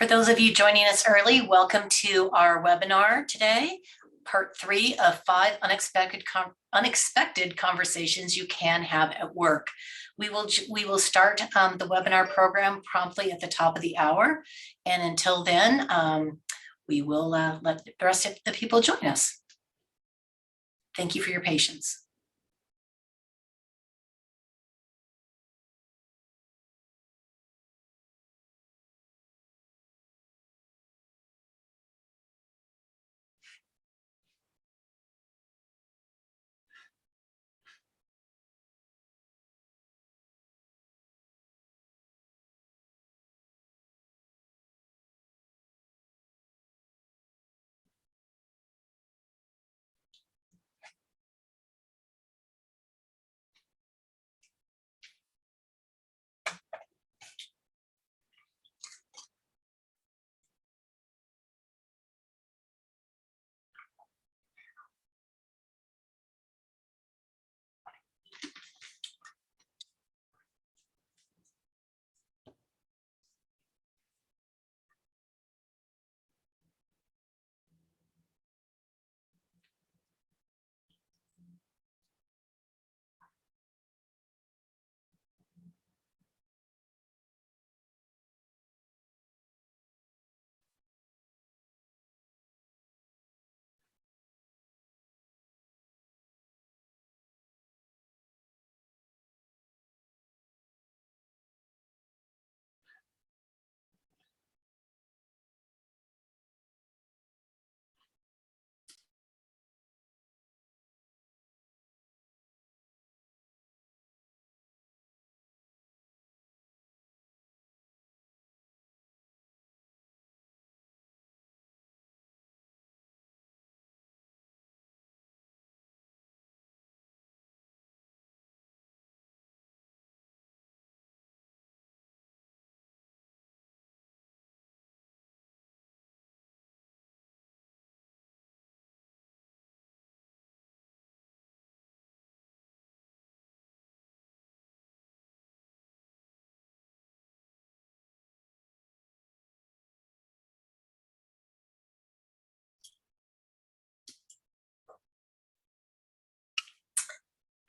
For those of you joining us early, welcome to our webinar today, part 3 of 5 unexpected conversations you can have at work. We will start the webinar program promptly at the top of the hour, and until then, we will let the rest of the people join us. Thank you for your patience.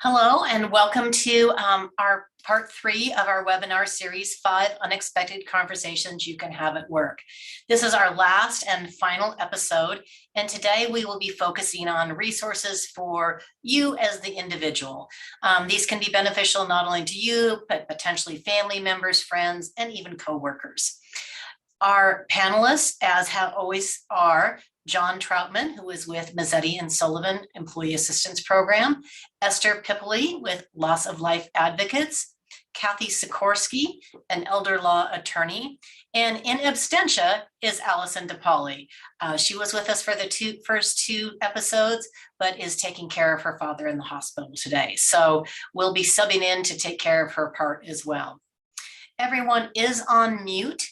Hello, and welcome to our part 3 of our webinar series, 5 unexpected conversations you can have at work. This is our last and final episode, and today we will be focusing on resources for you as the individual. These can be beneficial not only to you, but potentially family members, friends, and even coworkers. Our panelists, as always, are John Troutman, who is with Mazzetti and Sullivan Employee Assistance Program, Esther Pipoli with Loss of Life Advocates, Kathy Sikorsky, an elder law attorney, and in absentia is Allison DePauli. She was with us for the first two episodes, but is taking care of her father in the hospital today. So we'll be subbing in to take care of her part as well. Everyone is on mute,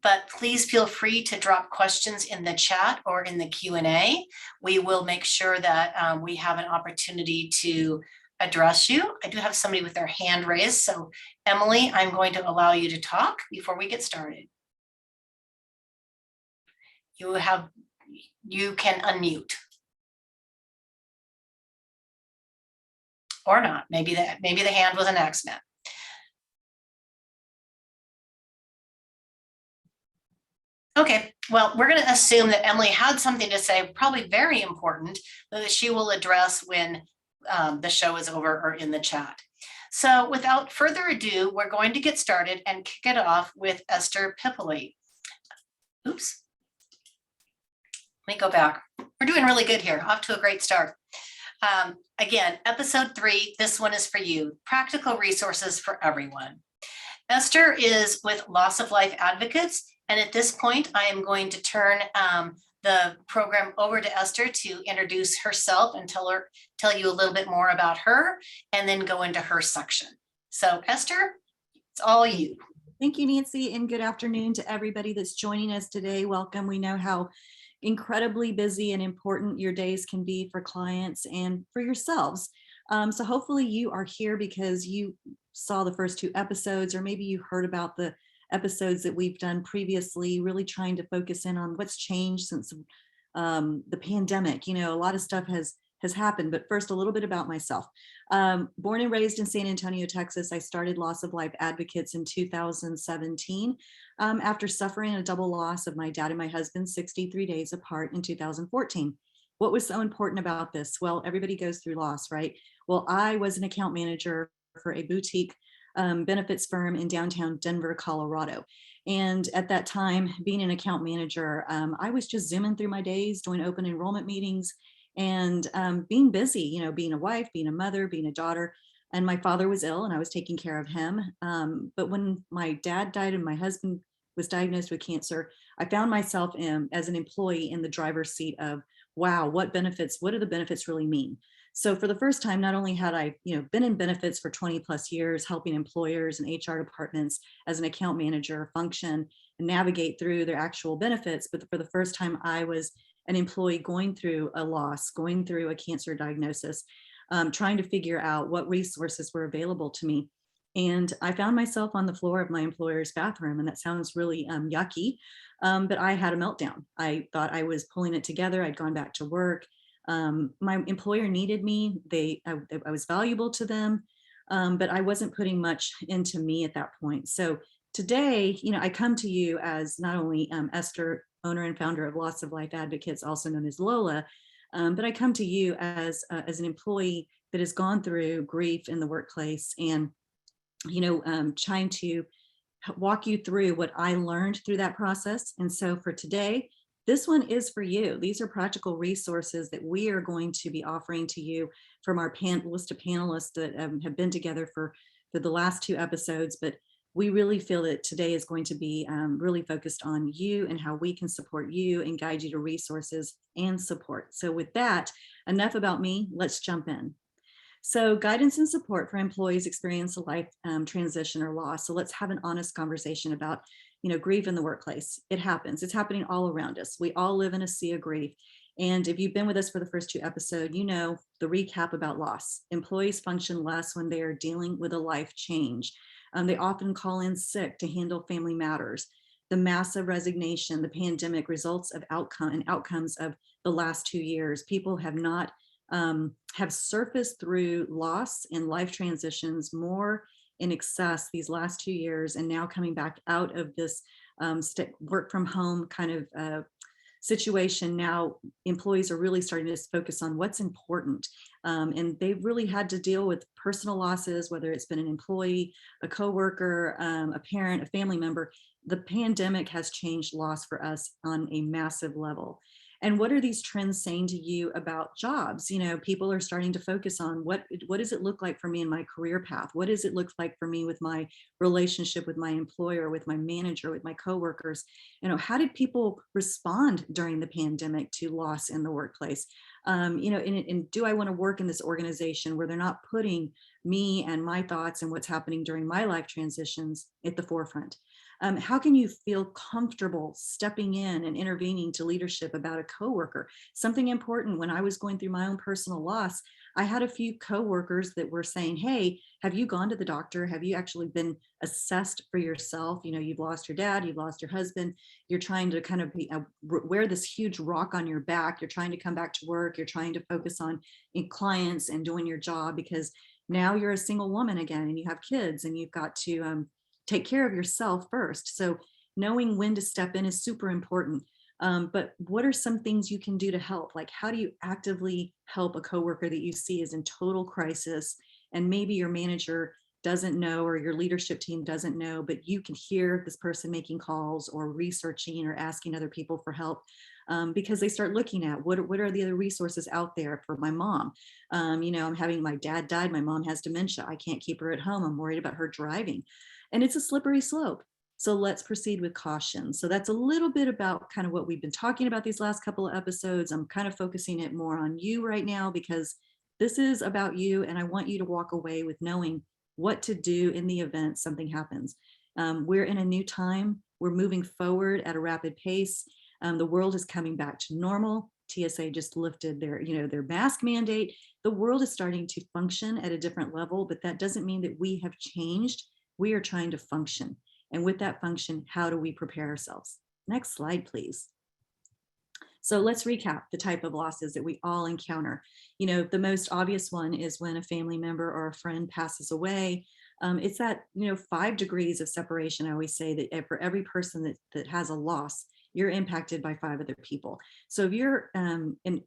but please feel free to drop questions in the chat or in the Q&A. We will make sure that we have an opportunity to address you. I do have somebody with their hand raised. So Emily, I'm going to allow you to talk before we get started. You can unmute. Or not, maybe the hand was an accident. Okay, well, we're going to assume that Emily had something to say, probably very important, that she will address when the show is over or in the chat. So without further ado, we're going to get started and kick it off with Esther Pipoli. Oops. Let me go back. We're doing really good here, off to a great start. Again, episode 3, this one is for you, practical resources for everyone. Esther is with Loss of Life Advocates, and at this point, I am going to turn the program over to Esther to introduce herself and tell you a little bit more about her, and then go into her section. So Esther, it's all you. Thank you, Nancy, and good afternoon to everybody that's joining us today. Welcome. We know how incredibly busy and important your days can be for clients and for yourselves. So hopefully you are here because you saw the first 2 episodes, or maybe you heard about the episodes that we've done previously, really trying to focus in on what's changed since the pandemic. You know, a lot of stuff has happened. But first, a little bit about myself. Born and raised in San Antonio, Texas, I started Loss of Life Advocates in 2017 after suffering a double loss of my dad and my husband 63 days apart in 2014. What was so important about this? Well, everybody goes through loss, right? Well, I was an account manager for a boutique benefits firm in downtown Denver, Colorado. And at that time, being an account manager, I was just zooming through my days, doing open enrollment meetings and being busy, you know, being a wife, being a mother, being a daughter. And my father was ill and I was taking care of him. But when my dad died and my husband was diagnosed with cancer, I found myself as an employee in the driver's seat of, wow, what do the benefits really mean? So for the first time, not only had I, you know, been in benefits for 20 plus years, helping employers and HR departments as an account manager function and navigate through their actual benefits, but for the first time, I was an employee going through a loss, going through a cancer diagnosis, trying to figure out what resources were available to me. And I found myself on the floor of my employer's bathroom, and that sounds really yucky, but I had a meltdown. I thought I was pulling it together. I'd gone back to work. My employer needed me. I was valuable to them, but I wasn't putting much into me at that point. So today, you know, I come to you as not only Esther, owner and founder of Loss of Life Advocates, also known as Lola, but I come to you as an employee that has gone through grief in the workplace and, you know, trying to walk you through what I learned through that process. And so for today, this one is for you. These are practical resources that we are going to be offering to you from our list of panelists that have been together for the last two episodes. But we really feel that today is going to be really focused on you and how we can support you and guide you to resources and support. So with that, enough about me, let's jump in. So guidance and support for employees experience a life transition or loss. So let's have an honest conversation about, you know, grief in the workplace. It happens. It's happening all around us. We all live in a sea of grief. And if you've been with us for the first two episodes, you know the recap about loss. Employees function less when they are dealing with a life change. They often call in sick to handle family matters. The massive resignation, the pandemic results of outcomes of the last 2 years. People have surfaced through loss and life transitions more in excess these last 2 years, and now coming back out of this work from home kind of situation. Now employees are really starting to focus on what's important, and they've really had to deal with personal losses, whether it's been an employee, a coworker, a parent, a family member. The pandemic has changed loss for us on a massive level. And what are these trends saying to you about jobs? You know, people are starting to focus on what does it look like for me in my career path? What does it look like for me with my relationship with my employer, with my manager, with my coworkers? You know, how did people respond during the pandemic to loss in the workplace? You know, and do I want to work in this organization where they're not putting me and my thoughts and what's happening during my life transitions at the forefront? How can you feel comfortable stepping in and intervening to leadership about a coworker? Something important when I was going through my own personal loss, I had a few coworkers that were saying, hey, have you gone to the doctor? Have you actually been assessed for yourself? You know, you've lost your dad, you've lost your husband, you're trying to kind of wear this huge rock on your back. You're trying to come back to work. You're trying to focus on clients and doing your job because now you're a single woman again and you have kids and you've got to take care of yourself first. So knowing when to step in is super important. But what are some things you can do to help? Like, how do you actively help a coworker that you see is in total crisis and maybe your manager doesn't know or your leadership team doesn't know, but you can hear this person making calls or researching or asking other people for help because they start looking at what are the other resources out there for my mom. You know, I'm having my dad died, my mom has dementia. I can't keep her at home. I'm worried about her driving. And it's a slippery slope. So let's proceed with caution. So that's a little bit about kind of what we've been talking about these last couple of episodes. I'm kind of focusing it more on you right now because this is about you. And I want you to walk away with knowing what to do in the event something happens. We're in a new time. We're moving forward at a rapid pace. The world is coming back to normal. TSA just lifted their mask mandate. The world is starting to function at a different level, but that doesn't mean that we have changed. We are trying to function. And with that function, how do we prepare ourselves? Next slide, please. So let's recap the type of losses that we all encounter. You know, the most obvious one is when a family member or a friend passes away. It's that, 5 degrees of separation. I always say that for every person that has a loss, you're impacted by 5 other people. So if you're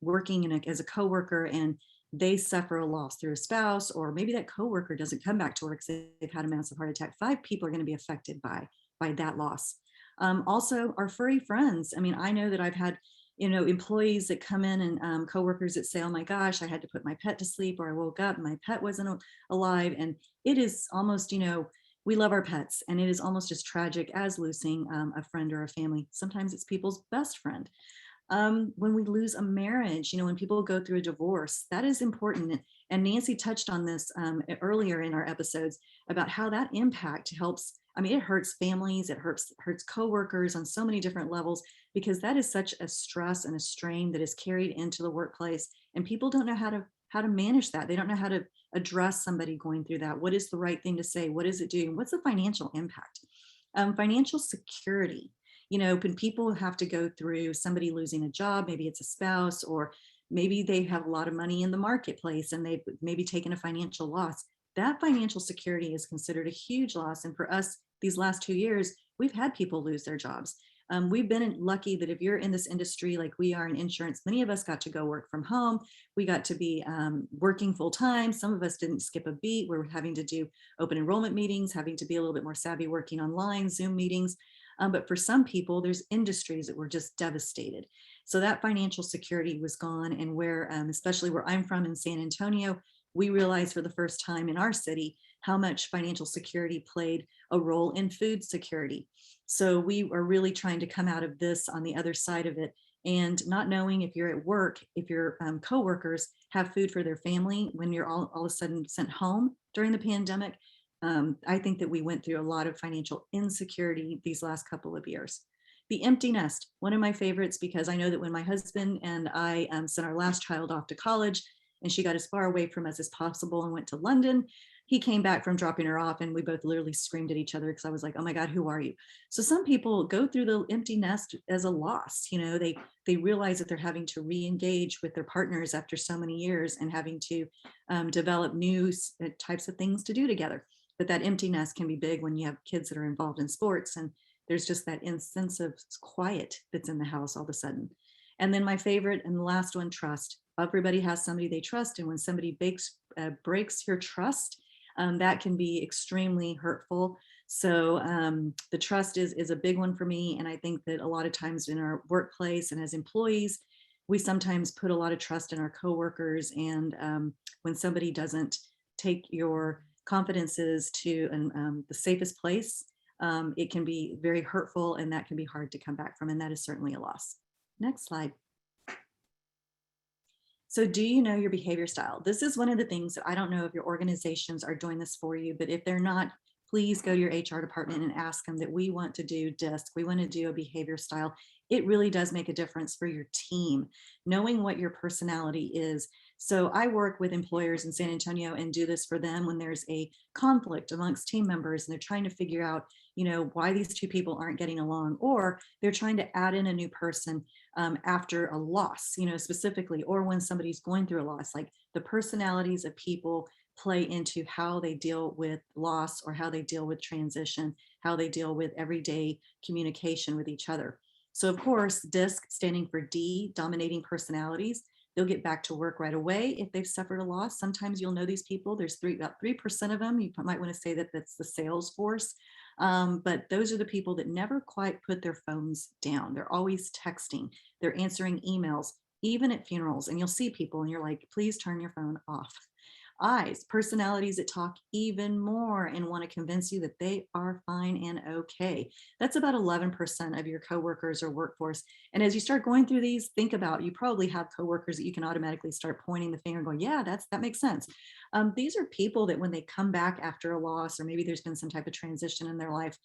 working as a coworker and they suffer a loss through a spouse, or maybe that coworker doesn't come back to work because they've had a massive heart attack, 5 people are going to be affected by that loss. Also, our furry friends. I mean, I know that I've had employees that come in and coworkers that say, oh my gosh, I had to put my pet to sleep, or I woke up and my pet wasn't alive. And it is almost, we love our pets, and it is almost as tragic as losing a friend or a family. Sometimes it's people's best friend. When we lose a marriage, when people go through a divorce, that is important. And Nancy touched on this earlier in our episodes about how that impact helps. I mean, it hurts families, it hurts coworkers on so many different levels, because that is such a stress and a strain that is carried into the workplace, and people don't know how to manage that. They don't know how to address somebody going through that. What is the right thing to say? What does it do? What's the financial impact? Financial security. When people have to go through somebody losing a job, maybe it's a spouse, or maybe they have a lot of money in the marketplace and they've maybe taken a financial loss. That financial security is considered a huge loss. And for us, these last 2 years, we've had people lose their jobs. We've been lucky that if you're in this industry like we are in insurance, many of us got to go work from home. We got to be working full time. Some of us didn't skip a beat. We're having to do open enrollment meetings, having to be a little bit more savvy working online, Zoom meetings. But for some people, there's industries that were just devastated. So that financial security was gone. And where, especially where I'm from in San Antonio, we realized for the first time in our city how much financial security played a role in food security. So we are really trying to come out of this on the other side of it, and not knowing if you're at work, if your coworkers have food for their family when you're all of a sudden sent home during the pandemic. I think that we went through a lot of financial insecurity these last couple of years. The empty nest, one of my favorites, because I know that when my husband and I sent our last child off to college, and she got as far away from us as possible and went to London, he came back from dropping her off, and we both literally screamed at each other because I was like, oh my God, who are you? So some people go through the empty nest as a loss. They realize that they're having to re-engage with their partners after so many years, and having to develop new types of things to do together. But that empty nest can be big when you have kids that are involved in sports, and there's just that sense of quiet that's in the house all of a sudden. And then my favorite and the last one, trust. Everybody has somebody they trust, and when somebody breaks your trust, that can be extremely hurtful. So the trust is a big one for me. And I think that a lot of times in our workplace and as employees, we sometimes put a lot of trust in our coworkers. And when somebody doesn't take your confidences to the safest place, it can be very hurtful, and that can be hard to come back from. And that is certainly a loss. Next slide. So do you know your behavior style? This is one of the things that I don't know if your organizations are doing this for you, but if they're not, please go to your HR department and ask them that we want to do DISC. We want to do a behavior style. It really does make a difference for your team, knowing what your personality is. So I work with employers in San Antonio and do this for them when there's a conflict amongst team members and they're trying to figure out, why these two people aren't getting along, or they're trying to add in a new person after a loss, specifically, or when somebody's going through a loss. Like, the personalities of people play into how they deal with loss, or how they deal with transition, how they deal with everyday communication with each other. So of course, DISC, standing for D, dominating personalities, they'll get back to work right away if they've suffered a loss. Sometimes you'll know these people. There's about 3% of them. You might want to say that that's the sales force. But those are the people that never quite put their phones down. They're always texting. They're answering emails, even at funerals. And you'll see people and you're like, please turn your phone off. Eyes, personalities that talk even more and want to convince you that they are fine and okay. That's about 11% of your coworkers or workforce. And as you start going through these, think about, you probably have coworkers that you can automatically start pointing the finger and going, yeah, that makes sense. These are people that when they come back after a loss, or maybe there's been some type of transition in their life,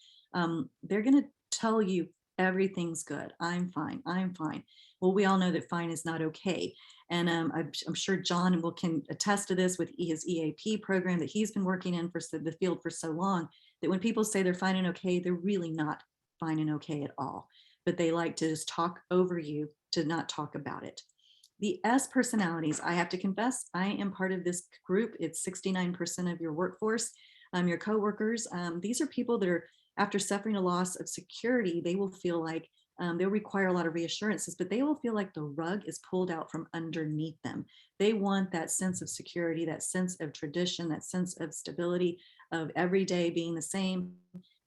they're going to tell you everything's good. I'm fine. I'm fine. Well, we all know that fine is not okay. And I'm sure John can attest to this with his EAP program that he's been working in for the field for so long. that when people say they're fine and okay, they're really not fine and okay at all, but they like to just talk over you to not talk about it. The S personalities, I have to confess, I am part of this group. It's 69% of your workforce, your coworkers. These are people that are, after suffering a loss of security, they will feel like they'll require a lot of reassurances, but they will feel like the rug is pulled out from underneath them. They want that sense of security, that sense of tradition, that sense of stability, of every day being the same.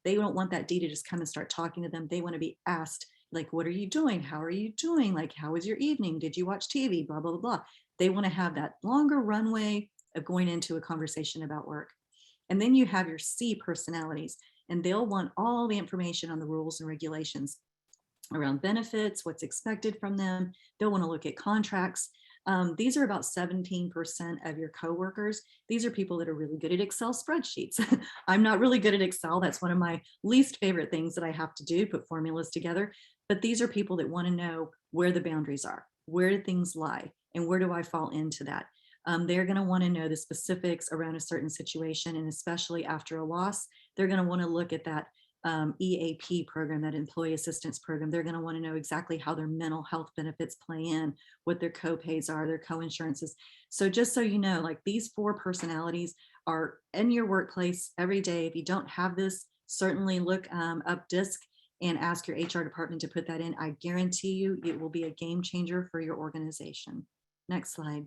They don't want that D to just come and start talking to them. They want to be asked, like, what are you doing? How are you doing? Like, how was your evening? Did you watch TV? Blah, blah, blah, blah. They want to have that longer runway of going into a conversation about work. And then you have your C personalities, and they'll want all the information on the rules and regulations around benefits, what's expected from them. They'll want to look at contracts. These are about 17% of your coworkers. These are people that are really good at Excel spreadsheets. I'm not really good at Excel. That's one of my least favorite things that I have to do, put formulas together. But these are people that want to know where the boundaries are, where do things lie, and where do I fall into that? They're going to want to know the specifics around a certain situation, and especially after a loss, they're going to want to look at that EAP program, that employee assistance program. They're going to want to know exactly how their mental health benefits play in, what their co-pays are, their co-insurances. So just so you know, like, these 4 personalities are in your workplace every day. If you don't have this, certainly look up DISC and ask your HR department to put that in. I guarantee you it will be a game changer for your organization. Next slide.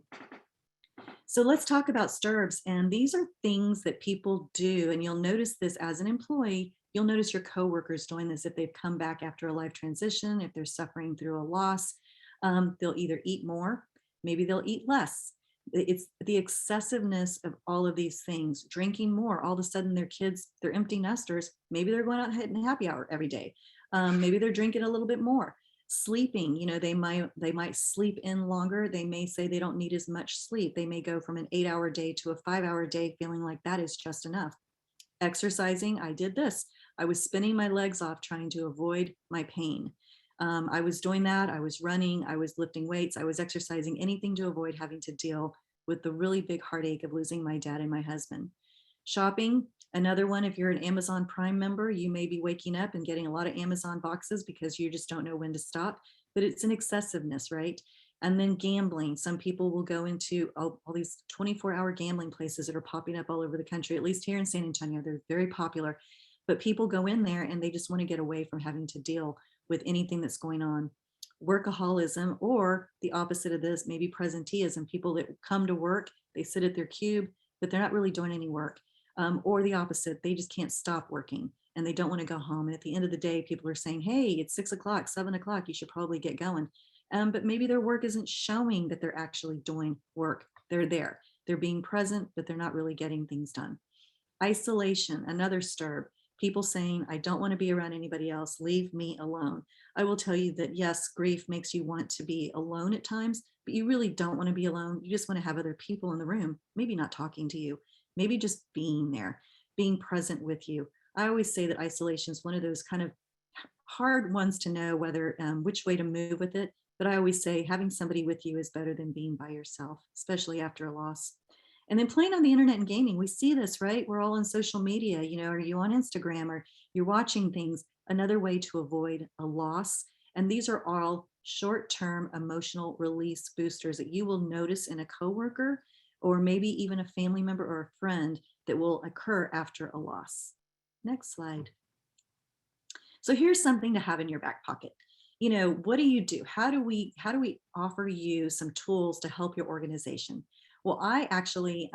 So let's talk about STIRBs. And these are things that people do. And you'll notice this as an employee. You'll notice your coworkers doing this if they've come back after a life transition, if they're suffering through a loss. They'll either eat more, maybe they'll eat less. It's the excessiveness of all of these things. Drinking more, all of a sudden their kids, they're empty nesters. Maybe they're going out hitting happy hour every day. Maybe they're drinking a little bit more. Sleeping, they might sleep in longer. They may say they don't need as much sleep. They may go from an 8-hour day to a 5-hour day, feeling like that is just enough. Exercising, I did this. I was spinning my legs off trying to avoid my pain. I was doing that. I was running, I was lifting weights, I was exercising, anything to avoid having to deal with the really big heartache of losing my dad and my husband. Shopping, another one. If you're an Amazon Prime member, you may be waking up and getting a lot of Amazon boxes because you just don't know when to stop, but it's an excessiveness, right? And then gambling. Some people will go into all these 24-hour gambling places that are popping up all over the country, at least here in San Antonio. They're very popular, but people go in there and they just want to get away from having to deal with anything that's going on. Workaholism, or the opposite of this, maybe presenteeism. People that come to work, they sit at their cube, but they're not really doing any work. Or the opposite, they just can't stop working and they don't want to go home. And at the end of the day, people are saying, hey, it's 6 o'clock, 7 o'clock, you should probably get going. But maybe their work isn't showing that they're actually doing work. They're there, they're being present, but they're not really getting things done. Isolation, another STIRB. People saying, I don't want to be around anybody else, leave me alone. I will tell you that yes, grief makes you want to be alone at times, but you really don't want to be alone. You just want to have other people in the room, maybe not talking to you, maybe just being there, being present with you. I always say that isolation is one of those kind of hard ones to know whether which way to move with it. But I always say having somebody with you is better than being by yourself, especially after a loss. And then playing on the internet and gaming, we see this, right? We're all on social media, are you on Instagram or you're watching things, another way to avoid a loss. And these are all short-term emotional release boosters that you will notice in a coworker or maybe even a family member or a friend that will occur after a loss. Next slide. So here's something to have in your back pocket. What do you do? How do we offer you some tools to help your organization? Well, I actually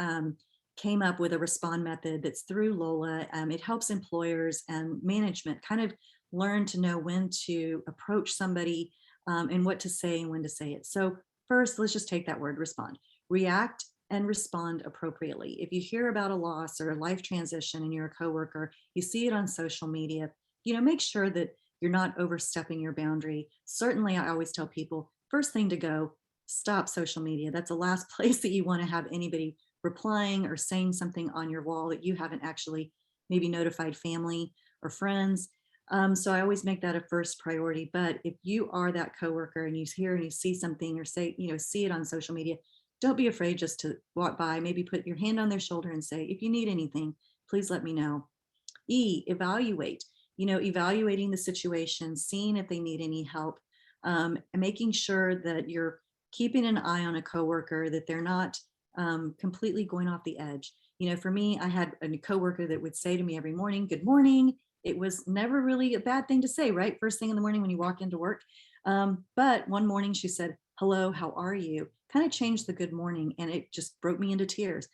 came up with a respond method that's through Lola. It helps employers and management kind of learn to know when to approach somebody and what to say and when to say it. So first, let's just take that word, respond. React and respond appropriately. If you hear about a loss or a life transition and you're a coworker, you see it on social media, make sure that you're not overstepping your boundary. Certainly, I always tell people, first thing to go, stop social media. That's the last place that you want to have anybody replying or saying something on your wall that you haven't actually maybe notified family or friends. So I always make that a first priority. But if you are that coworker and you hear and you see something or say, see it on social media, don't be afraid just to walk by, maybe put your hand on their shoulder and say, if you need anything, please let me know. Evaluate, evaluating the situation, seeing if they need any help, and making sure that you're keeping an eye on a coworker, that they're not completely going off the edge. For me, I had a coworker that would say to me every morning, "Good morning." It was never really a bad thing to say, right? First thing in the morning when you walk into work. But one morning she said, "Hello, how are you?" Kind of changed the good morning, and it just broke me into tears.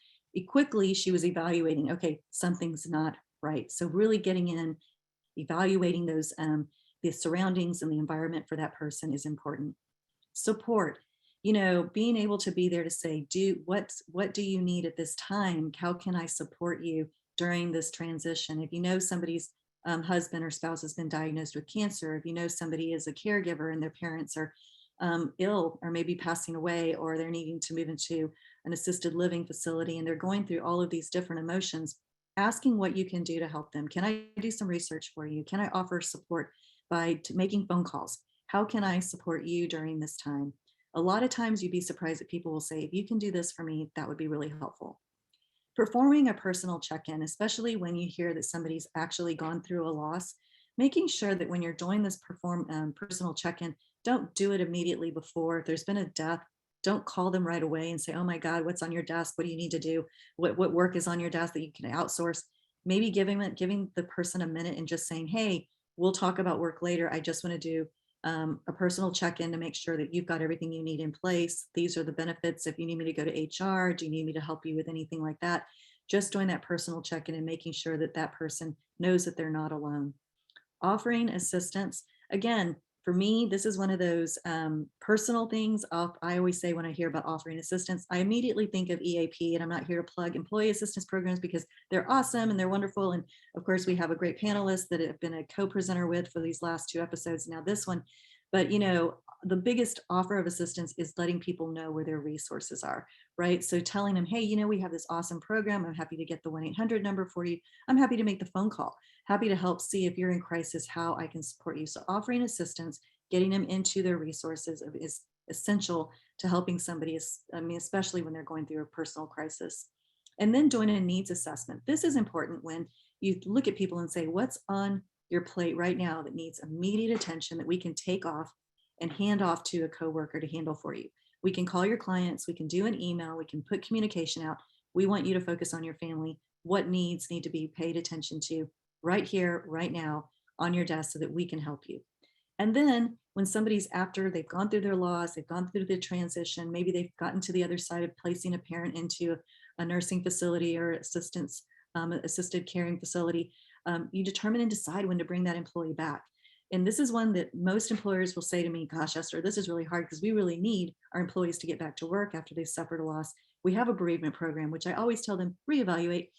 Quickly, she was evaluating, okay, something's not right. So really getting in, evaluating those the surroundings and the environment for that person is important. Support, being able to be there to say, what do you need at this time? How can I support you during this transition? If you know somebody's husband or spouse has been diagnosed with cancer, if you know somebody is a caregiver and their parents are ill or maybe passing away, or they're needing to move into an assisted living facility and they're going through all of these different emotions, asking what you can do to help them. Can I do some research for you? Can I offer support by making phone calls? How can I support you during this time? A lot of times you'd be surprised that people will say, if you can do this for me, that would be really helpful. Performing a personal check-in, especially when you hear that somebody's actually gone through a loss, making sure that when you're doing this personal check-in, don't do it immediately before. If there's been a death, don't call them right away and say, "Oh my God, what's on your desk? What do you need to do? What work is on your desk that you can outsource?" Maybe giving the person a minute and just saying, "Hey, we'll talk about work later. I just want to do a personal check-in to make sure that you've got everything you need in place. These are the benefits. If you need me to go to HR, do you need me to help you with anything like that?" Just doing that personal check-in and making sure that that person knows that they're not alone. Offering assistance. Again, for me, this is one of those personal things. I always say when I hear about offering assistance, I immediately think of EAP, and I'm not here to plug employee assistance programs because they're awesome and they're wonderful. And of course, we have a great panelist that I've been a co-presenter with for these last two episodes, now this one. But the biggest offer of assistance is letting people know where their resources are, right? So telling them, "Hey, we have this awesome program. I'm happy to get the 1-800 number for you. I'm happy to make the phone call. Happy to help see if you're in crisis, how I can support you." So offering assistance, getting them into their resources is essential to helping somebody, especially when they're going through a personal crisis. And then doing a needs assessment. This is important when you look at people and say, what's on your plate right now that needs immediate attention that we can take off and hand off to a coworker to handle for you. We can call your clients, we can do an email, we can put communication out. We want you to focus on your family. What needs need to be paid attention to right here, right now on your desk so that we can help you. And then when somebody's after they've gone through their loss, they've gone through the transition, maybe they've gotten to the other side of placing a parent into a nursing facility or assisted caring facility, you determine and decide when to bring that employee back. And this is one that most employers will say to me, "Gosh, Esther, this is really hard because we really need our employees to get back to work after they've suffered a loss. We have a bereavement program," which I always tell them, reevaluate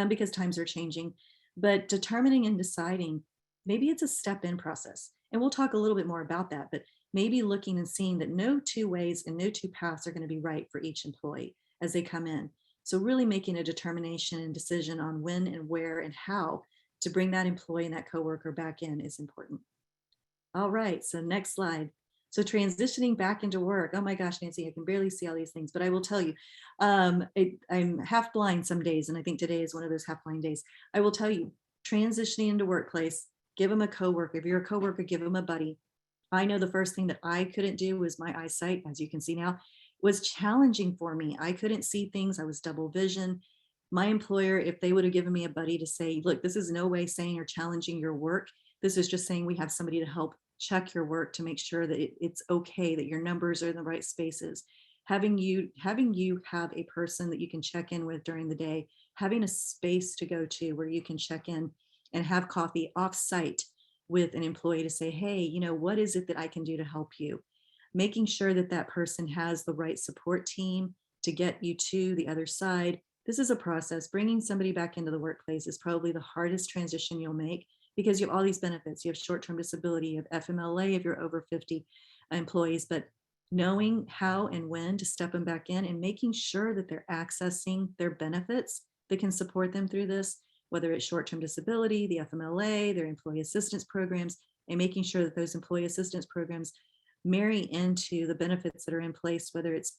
because times are changing. But determining and deciding, maybe it's a step in process. And we'll talk a little bit more about that, but maybe looking and seeing that no two ways and no two paths are going to be right for each employee as they come in. So really making a determination and decision on when and where and how to bring that employee and that coworker back in is important. All right, so next slide. So transitioning back into work. Oh my gosh, Nancy, I can barely see all these things, but I will tell you, I'm half blind some days, and I think today is one of those half blind days. I will tell you, transitioning into workplace, give them a coworker. If you're a coworker, give them a buddy. I know the first thing that I couldn't do was my eyesight, as you can see now, was challenging for me. I couldn't see things. I was double vision. My employer, if they would have given me a buddy to say, "Look, this is no way saying or challenging your work. This is just saying we have somebody to help check your work to make sure that it's okay, that your numbers are in the right spaces." Having you have a person that you can check in with during the day, having a space to go to where you can check in and have coffee off site with an employee to say, "Hey, what is it that I can do to help you?" Making sure that that person has the right support team to get you to the other side. This is a process. Bringing somebody back into the workplace is probably the hardest transition you'll make because you have all these benefits. You have short-term disability, you have FMLA if you're over 50 employees, but knowing how and when to step them back in and making sure that they're accessing their benefits that can support them through this, whether it's short-term disability, the FMLA, their employee assistance programs, and making sure that those employee assistance programs marry into the benefits that are in place, whether it's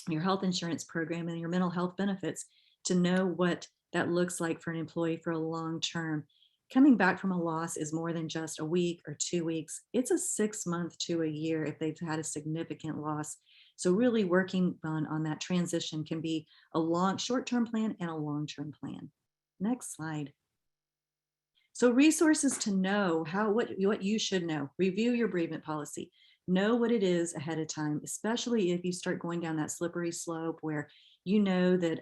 your health insurance program and your mental health benefits, to know what that looks like for an employee for a long term. coming back from a loss is more than just a week or 2 weeks. It's a 6 month to a year if they've had a significant loss. So really working on that transition can be a short-term plan and a long-term plan. Next slide. So resources to know what you should know. Review your bereavement policy. Know what it is ahead of time, especially if you start going down that slippery slope where you know that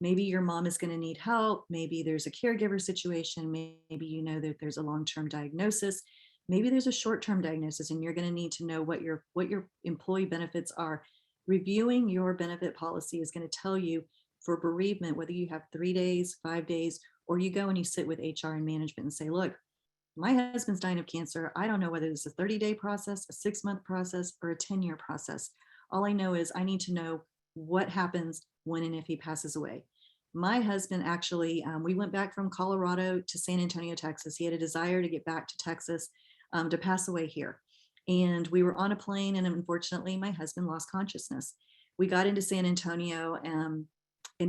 maybe your mom is going to need help. Maybe there's a caregiver situation. Maybe you know that there's a long-term diagnosis. Maybe there's a short-term diagnosis and you're going to need to know what your employee benefits are. Reviewing your benefit policy is going to tell you for bereavement, whether you have 3 days, 5 days, or you go and you sit with HR and management and say, look, my husband's dying of cancer. I don't know whether it's a 30-day process, a 6-month process, or a 10-year process. All I know is I need to know what happens when and if he passes away. My husband actually, we went back from Colorado to San Antonio, Texas. He had a desire to get back to Texas to pass away here. And we were on a plane and unfortunately my husband lost consciousness. We got into San Antonio and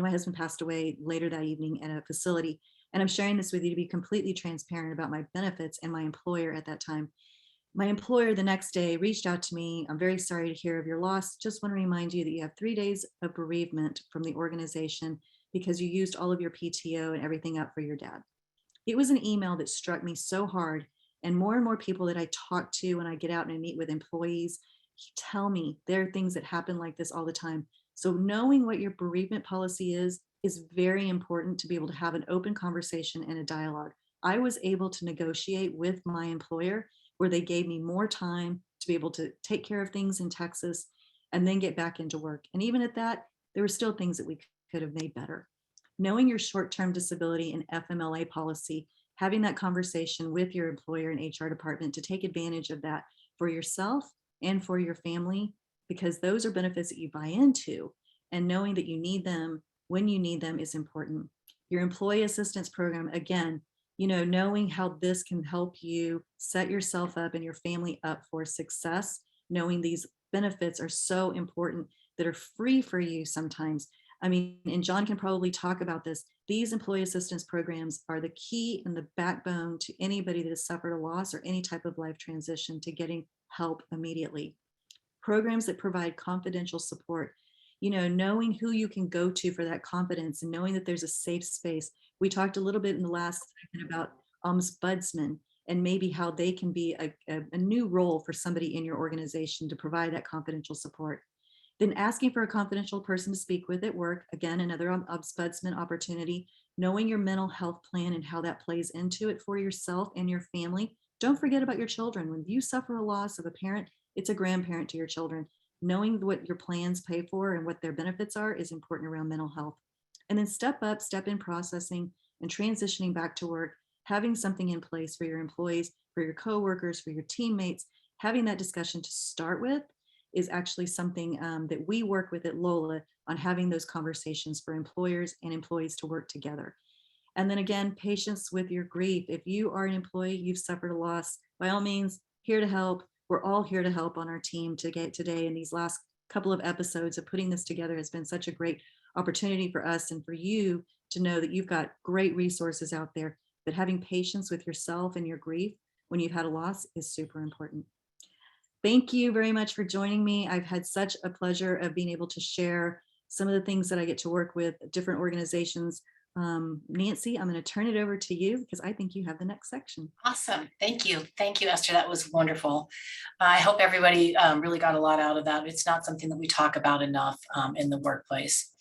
my husband passed away later that evening at a facility. And I'm sharing this with you to be completely transparent about my benefits and my employer at that time. My employer the next day reached out to me. I'm very sorry to hear of your loss. Just want to remind you that you have 3 days of bereavement from the organization because you used all of your PTO and everything up for your dad. It was an email that struck me so hard. And more people that I talk to when I get out and I meet with employees tell me there are things that happen like this all the time. So knowing what your bereavement policy is very important to be able to have an open conversation and a dialogue. I was able to negotiate with my employer where they gave me more time to be able to take care of things in Texas and then get back into work. And even at that, there were still things that we could have made better. Knowing your short-term disability and FMLA policy, having that conversation with your employer and HR department to take advantage of that for yourself and for your family, because those are benefits that you buy into, and knowing that you need them when you need them is important. Your employee assistance program, again, knowing how this can help you set yourself up and your family up for success, knowing these benefits are so important that are free for you sometimes. I mean, and John can probably talk about this. These employee assistance programs are the key and the backbone to anybody that has suffered a loss or any type of life transition to getting help immediately. Programs that provide confidential support, knowing who you can go to for that confidence and knowing that there's a safe space. We talked a little bit in the last segment about ombudsman and maybe how they can be a new role for somebody in your organization to provide that confidential support. Then asking for a confidential person to speak with at work, again, another ombudsman opportunity, knowing your mental health plan and how that plays into it for yourself and your family. Don't forget about your children. When you suffer a loss of a parent, it's a grandparent to your children. Knowing what your plans pay for and what their benefits are is important around mental health. And then step in processing and transitioning back to work, having something in place for your employees, for your coworkers, for your teammates, having that discussion to start with is actually something that we work with at Lola on having those conversations for employers and employees to work together. And then again, patience with your grief. If you are an employee, you've suffered a loss, by all means, here to help. We're all here to help on our team to get today. And these last couple of episodes of putting this together has been such a great opportunity for us and for you to know that you've got great resources out there, but having patience with yourself and your grief when you've had a loss is super important. Thank you very much for joining me. I've had such a pleasure of being able to share some of the things that I get to work with different organizations. Nancy, I'm going to turn it over to you because I think you have the next section. Awesome. Thank you. Thank you, Esther. That was wonderful. I hope everybody really got a lot out of that. It's not something that we talk about enough in the workplace.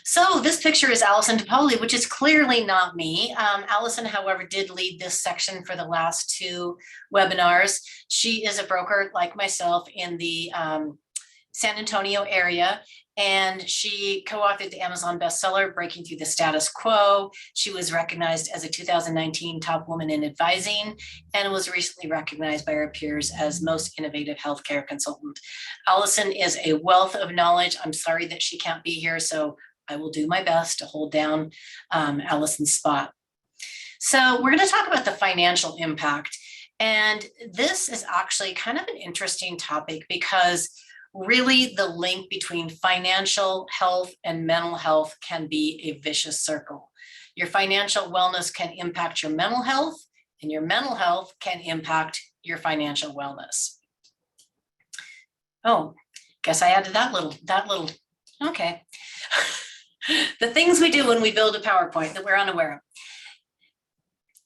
So this picture is Allison DePauli, which is clearly not me. Allison, however, did lead this section for the last 2 webinars. She is a broker like myself in the San Antonio area, and she co-authored the Amazon bestseller, Breaking Through the Status Quo. She was recognized as a 2019 Top Woman in Advising and was recently recognized by her peers as Most Innovative Healthcare Consultant. Allison is a wealth of knowledge. I'm sorry that she can't be here, so I will do my best to hold down Allison's spot. So we're going to talk about the financial impact. And this is actually kind of an interesting topic because really the link between financial health and mental health can be a vicious circle. Your financial wellness can impact your mental health, and your mental health can impact your financial wellness. Oh, guess I added that little, okay. The things we do when we build a PowerPoint that we're unaware of.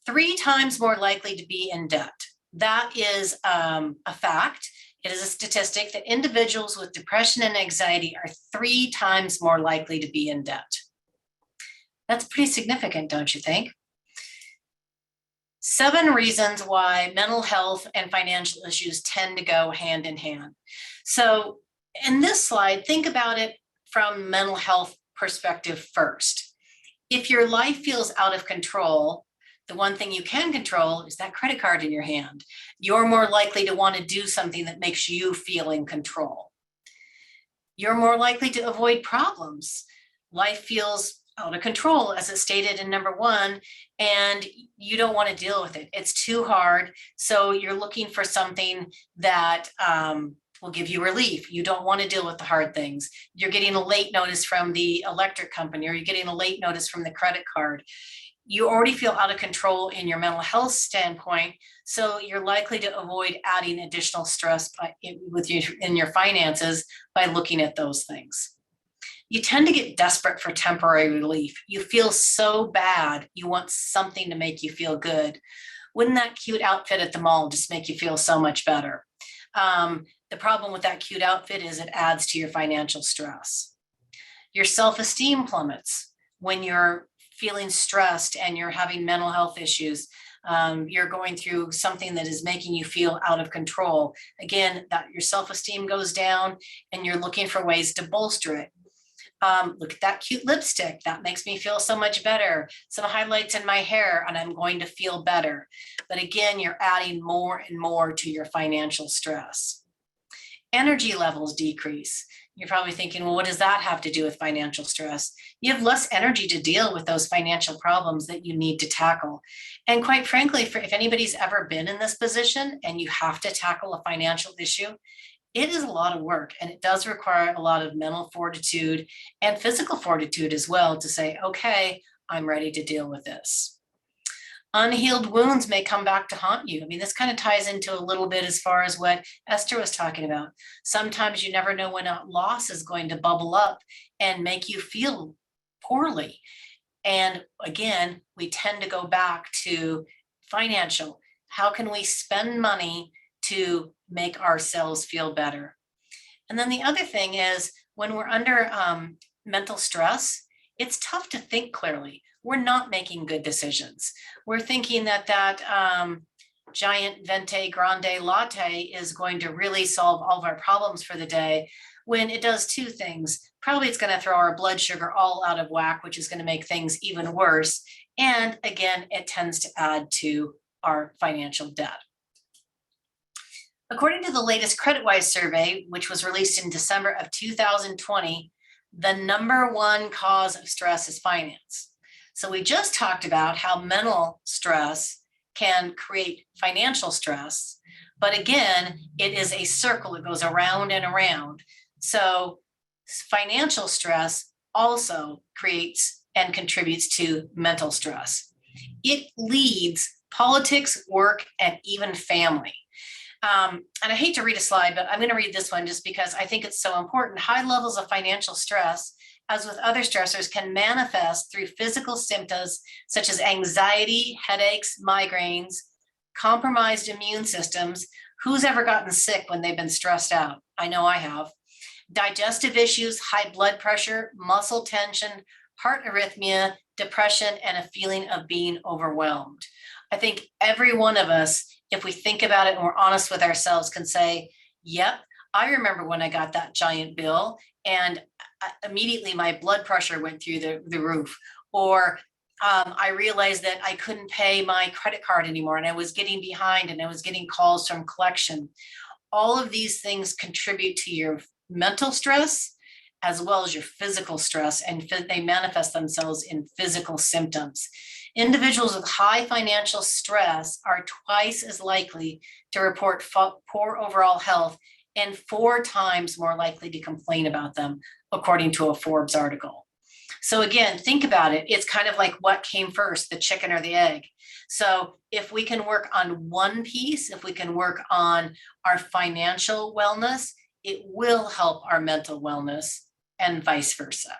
3 times more likely to be in debt. That is a fact. It is a statistic that individuals with depression and anxiety are 3 times more likely to be in debt. That's pretty significant, don't you think? 7 reasons why mental health and financial issues tend to go hand in hand. So in this slide, think about it from mental health perspective first. If your life feels out of control, the one thing you can control is that credit card in your hand. You're more likely to want to do something that makes you feel in control. You're more likely to avoid problems. Life feels out of control, as it's stated in number 1, and you don't want to deal with it. It's too hard. So you're looking for something that will give you relief. You don't want to deal with the hard things. You're getting a late notice from the electric company, or you're getting a late notice from the credit card. You already feel out of control in your mental health standpoint, so you're likely to avoid adding additional stress in your finances by looking at those things. You tend to get desperate for temporary relief. You feel so bad, you want something to make you feel good. Wouldn't that cute outfit at the mall just make you feel so much better? The problem with that cute outfit is it adds to your financial stress. Your self-esteem plummets when you're feeling stressed and you're having mental health issues. You're going through something that is making you feel out of control. Again, that your self-esteem goes down and you're looking for ways to bolster it. Look at that cute lipstick. That makes me feel so much better. Some highlights in my hair and I'm going to feel better. But again, you're adding more and more to your financial stress. Energy levels decrease. You're probably thinking, well, what does that have to do with financial stress? You have less energy to deal with those financial problems that you need to tackle. And quite frankly, if anybody's ever been in this position and you have to tackle a financial issue, it is a lot of work, and it does require a lot of mental fortitude and physical fortitude as well to say, okay, I'm ready to deal with this. Unhealed wounds may come back to haunt you. I mean, this kind of ties into a little bit as far as what Esther was talking about. Sometimes you never know when a loss is going to bubble up and make you feel poorly. And again, we tend to go back to financial. How can we spend money to make ourselves feel better? And then the other thing is when we're under mental stress, it's tough to think clearly. We're not making good decisions. We're thinking that giant Venti Grande latte is going to really solve all of our problems for the day, when it does 2 things. Probably it's going to throw our blood sugar all out of whack, which is going to make things even worse. And again, it tends to add to our financial debt. According to the latest CreditWise survey, which was released in December of 2020, the number 1 cause of stress is finance. So we just talked about how mental stress can create financial stress, but again, it is a circle. It goes around and around. So financial stress also creates and contributes to mental stress. It leads politics, work, and even family. And I hate to read a slide, but I'm going to read this one just because I think it's so important. High levels of financial stress, as with other stressors, can manifest through physical symptoms such as anxiety, headaches, migraines, compromised immune systems. Who's ever gotten sick when they've been stressed out? I know I have. Digestive issues, high blood pressure, muscle tension, heart arrhythmia, depression, and a feeling of being overwhelmed. I think every one of us, if we think about it and we're honest with ourselves, can say, yep, I remember when I got that giant bill and immediately my blood pressure went through the roof. Or I realized that I couldn't pay my credit card anymore and I was getting behind and I was getting calls from collection. All of these things contribute to your mental stress as well as your physical stress, and they manifest themselves in physical symptoms. Individuals with high financial stress are twice as likely to report poor overall health and 4 times more likely to complain about them, according to a Forbes article. So again, think about it. It's kind of like what came first, the chicken or the egg. So if we can work on one piece, if we can work on our financial wellness, it will help our mental wellness and vice versa.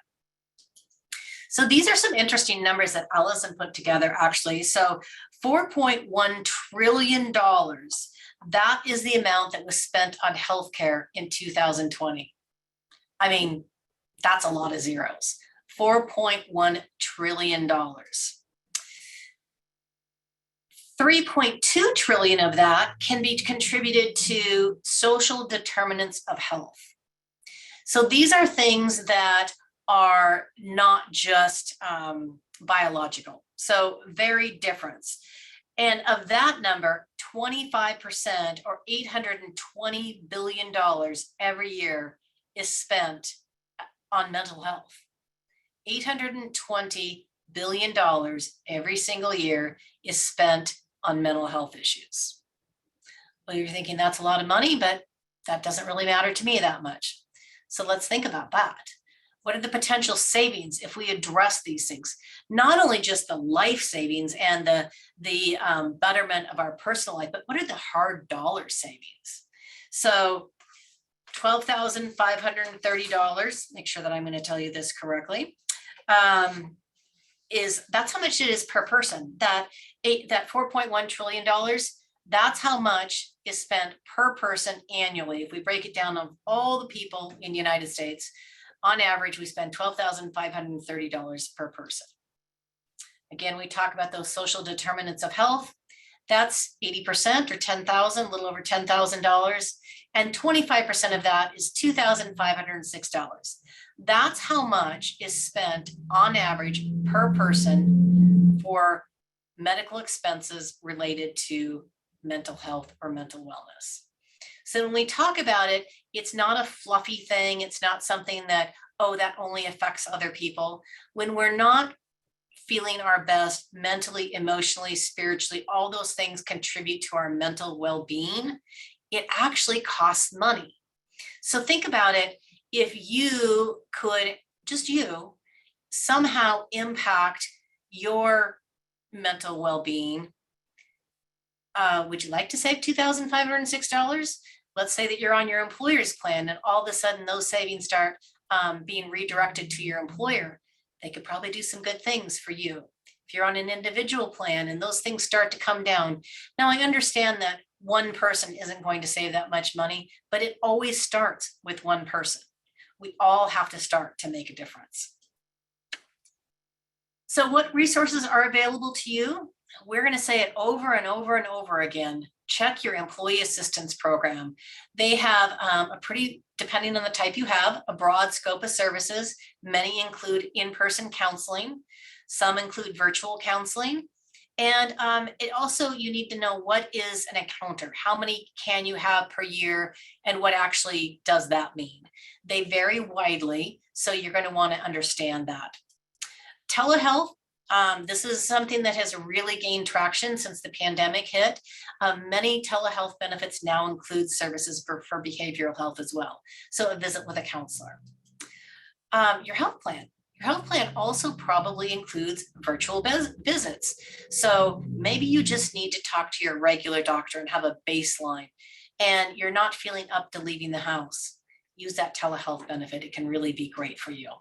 So these are some interesting numbers that Allison put together actually. So $4.1 trillion, that is the amount that was spent on healthcare in 2020. I mean, that's a lot of zeros. $4.1 trillion. 3.2 trillion of that can be contributed to social determinants of health. So these are things that are not just biological, so very different. And of that number, 25% or $820 billion every year is spent on mental health. $820 billion every single year is spent on mental health issues. Well, you're thinking that's a lot of money, but that doesn't really matter to me that much. So let's think about that. What are the potential savings if we address these things? Not only just the life savings and the betterment of our personal life, but what are the hard dollar savings? So $12,530, make sure that I'm going to tell you this correctly, that's how much it is per person. That $4.1 trillion, that's how much is spent per person annually. If we break it down on all the people in the United States, on average, we spend $12,530 per person. Again, we talk about those social determinants of health. That's 80% or $10,000, a little over $10,000. And 25% of that is $2,506. That's how much is spent on average per person for medical expenses related to mental health or mental wellness. So when we talk about it, it's not a fluffy thing. It's not something that, oh, that only affects other people. When we're not feeling our best mentally, emotionally, spiritually, all those things contribute to our mental well-being. It actually costs money. So think about it. If you could, just you, somehow impact your mental well-being, would you like to save $2,506? Let's say that you're on your employer's plan and all of a sudden those savings start being redirected to your employer. They could probably do some good things for you. If you're on an individual plan and those things start to come down. Now I understand that one person isn't going to save that much money, but it always starts with one person. We all have to start to make a difference. So what resources are available to you? We're going to say it over and over and over again. Check your employee assistance program. They have a pretty, depending on the type you have, a broad scope of services. Many include in-person counseling. Some include virtual counseling. And it also, you need to know what is an encounter. How many can you have per year and what actually does that mean? They vary widely, so you're going to want to understand that. Telehealth. This is something that has really gained traction since the pandemic hit. Many telehealth benefits now include services for behavioral health as well. So a visit with a counselor. Your health plan. Your health plan also probably includes virtual visits. So maybe you just need to talk to your regular doctor and have a baseline and you're not feeling up to leaving the house. Use that telehealth benefit. It can really be great for you.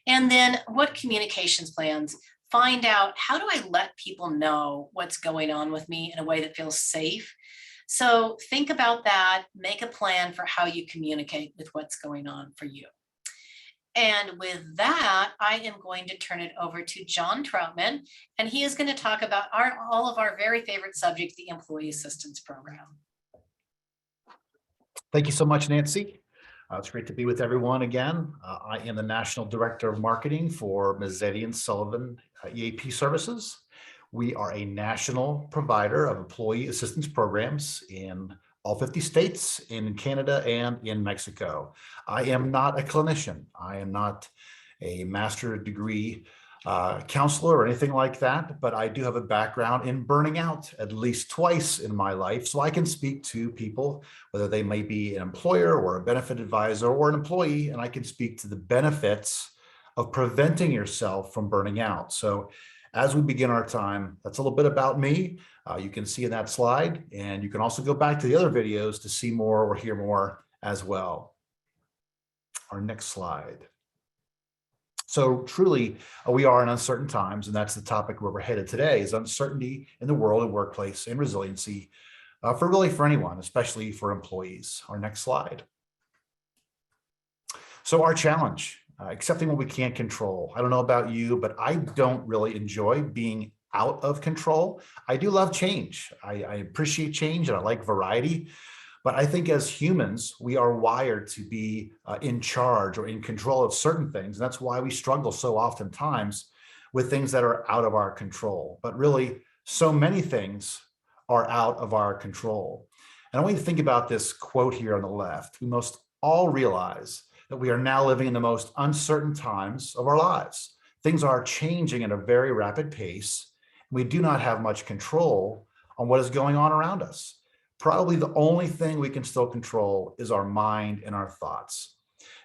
And then what communications plans? Find out, how do I let people know what's going on with me in a way that feels safe? So think about that, make a plan for how you communicate with what's going on for you. And with that, I am going to turn it over to John Troutman, and he is going to talk about all of our very favorite subject, the Employee Assistance Program. Thank you so much, Nancy. It's great to be with everyone again. I am the National Director of Marketing for Mazzetti & Sullivan EAP Services. We are a national provider of employee assistance programs in all 50 states, in Canada, and in Mexico. I am not a clinician. I am not a master's degree counselor or anything like that, but I do have a background in burning out at least twice in my life. So I can speak to people, whether they may be an employer or a benefit advisor or an employee, and I can speak to the benefits of preventing yourself from burning out. So as we begin our time, that's a little bit about me. You can see in that slide, and you can also go back to the other videos to see more or hear more as well. Our next slide. So truly, we are in uncertain times, and that's the topic where we're headed today, is uncertainty in the world and workplace and resiliency for anyone, especially for employees. Our next slide. So our challenge, accepting what we can't control. I don't know about you, but I don't really enjoy being out of control. I do love change. I appreciate change and I like variety. But I think as humans, we are wired to be in charge or in control of certain things. That's why we struggle so oftentimes with things that are out of our control. But really, so many things are out of our control. And I want you to think about this quote here on the left. We must all realize that we are now living in the most uncertain times of our lives. Things are changing at a very rapid pace. We do not have much control on what is going on around us. Probably the only thing we can still control is our mind and our thoughts.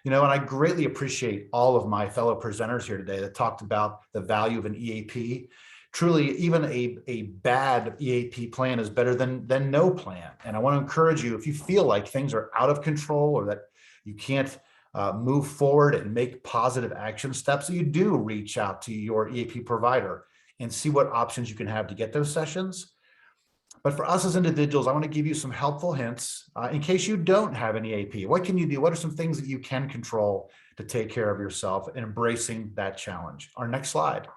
And I greatly appreciate all of my fellow presenters here today that talked about the value of an EAP. Truly, even a bad EAP plan is better than no plan. And I want to encourage you, if you feel like things are out of control or that you can't move forward and make positive action steps, so you do reach out to your EAP provider and see what options you can have to get those sessions. But for us as individuals, I want to give you some helpful hints in case you don't have an EAP. What can you do? What are some things that you can control to take care of yourself and embracing that challenge? Our next slide.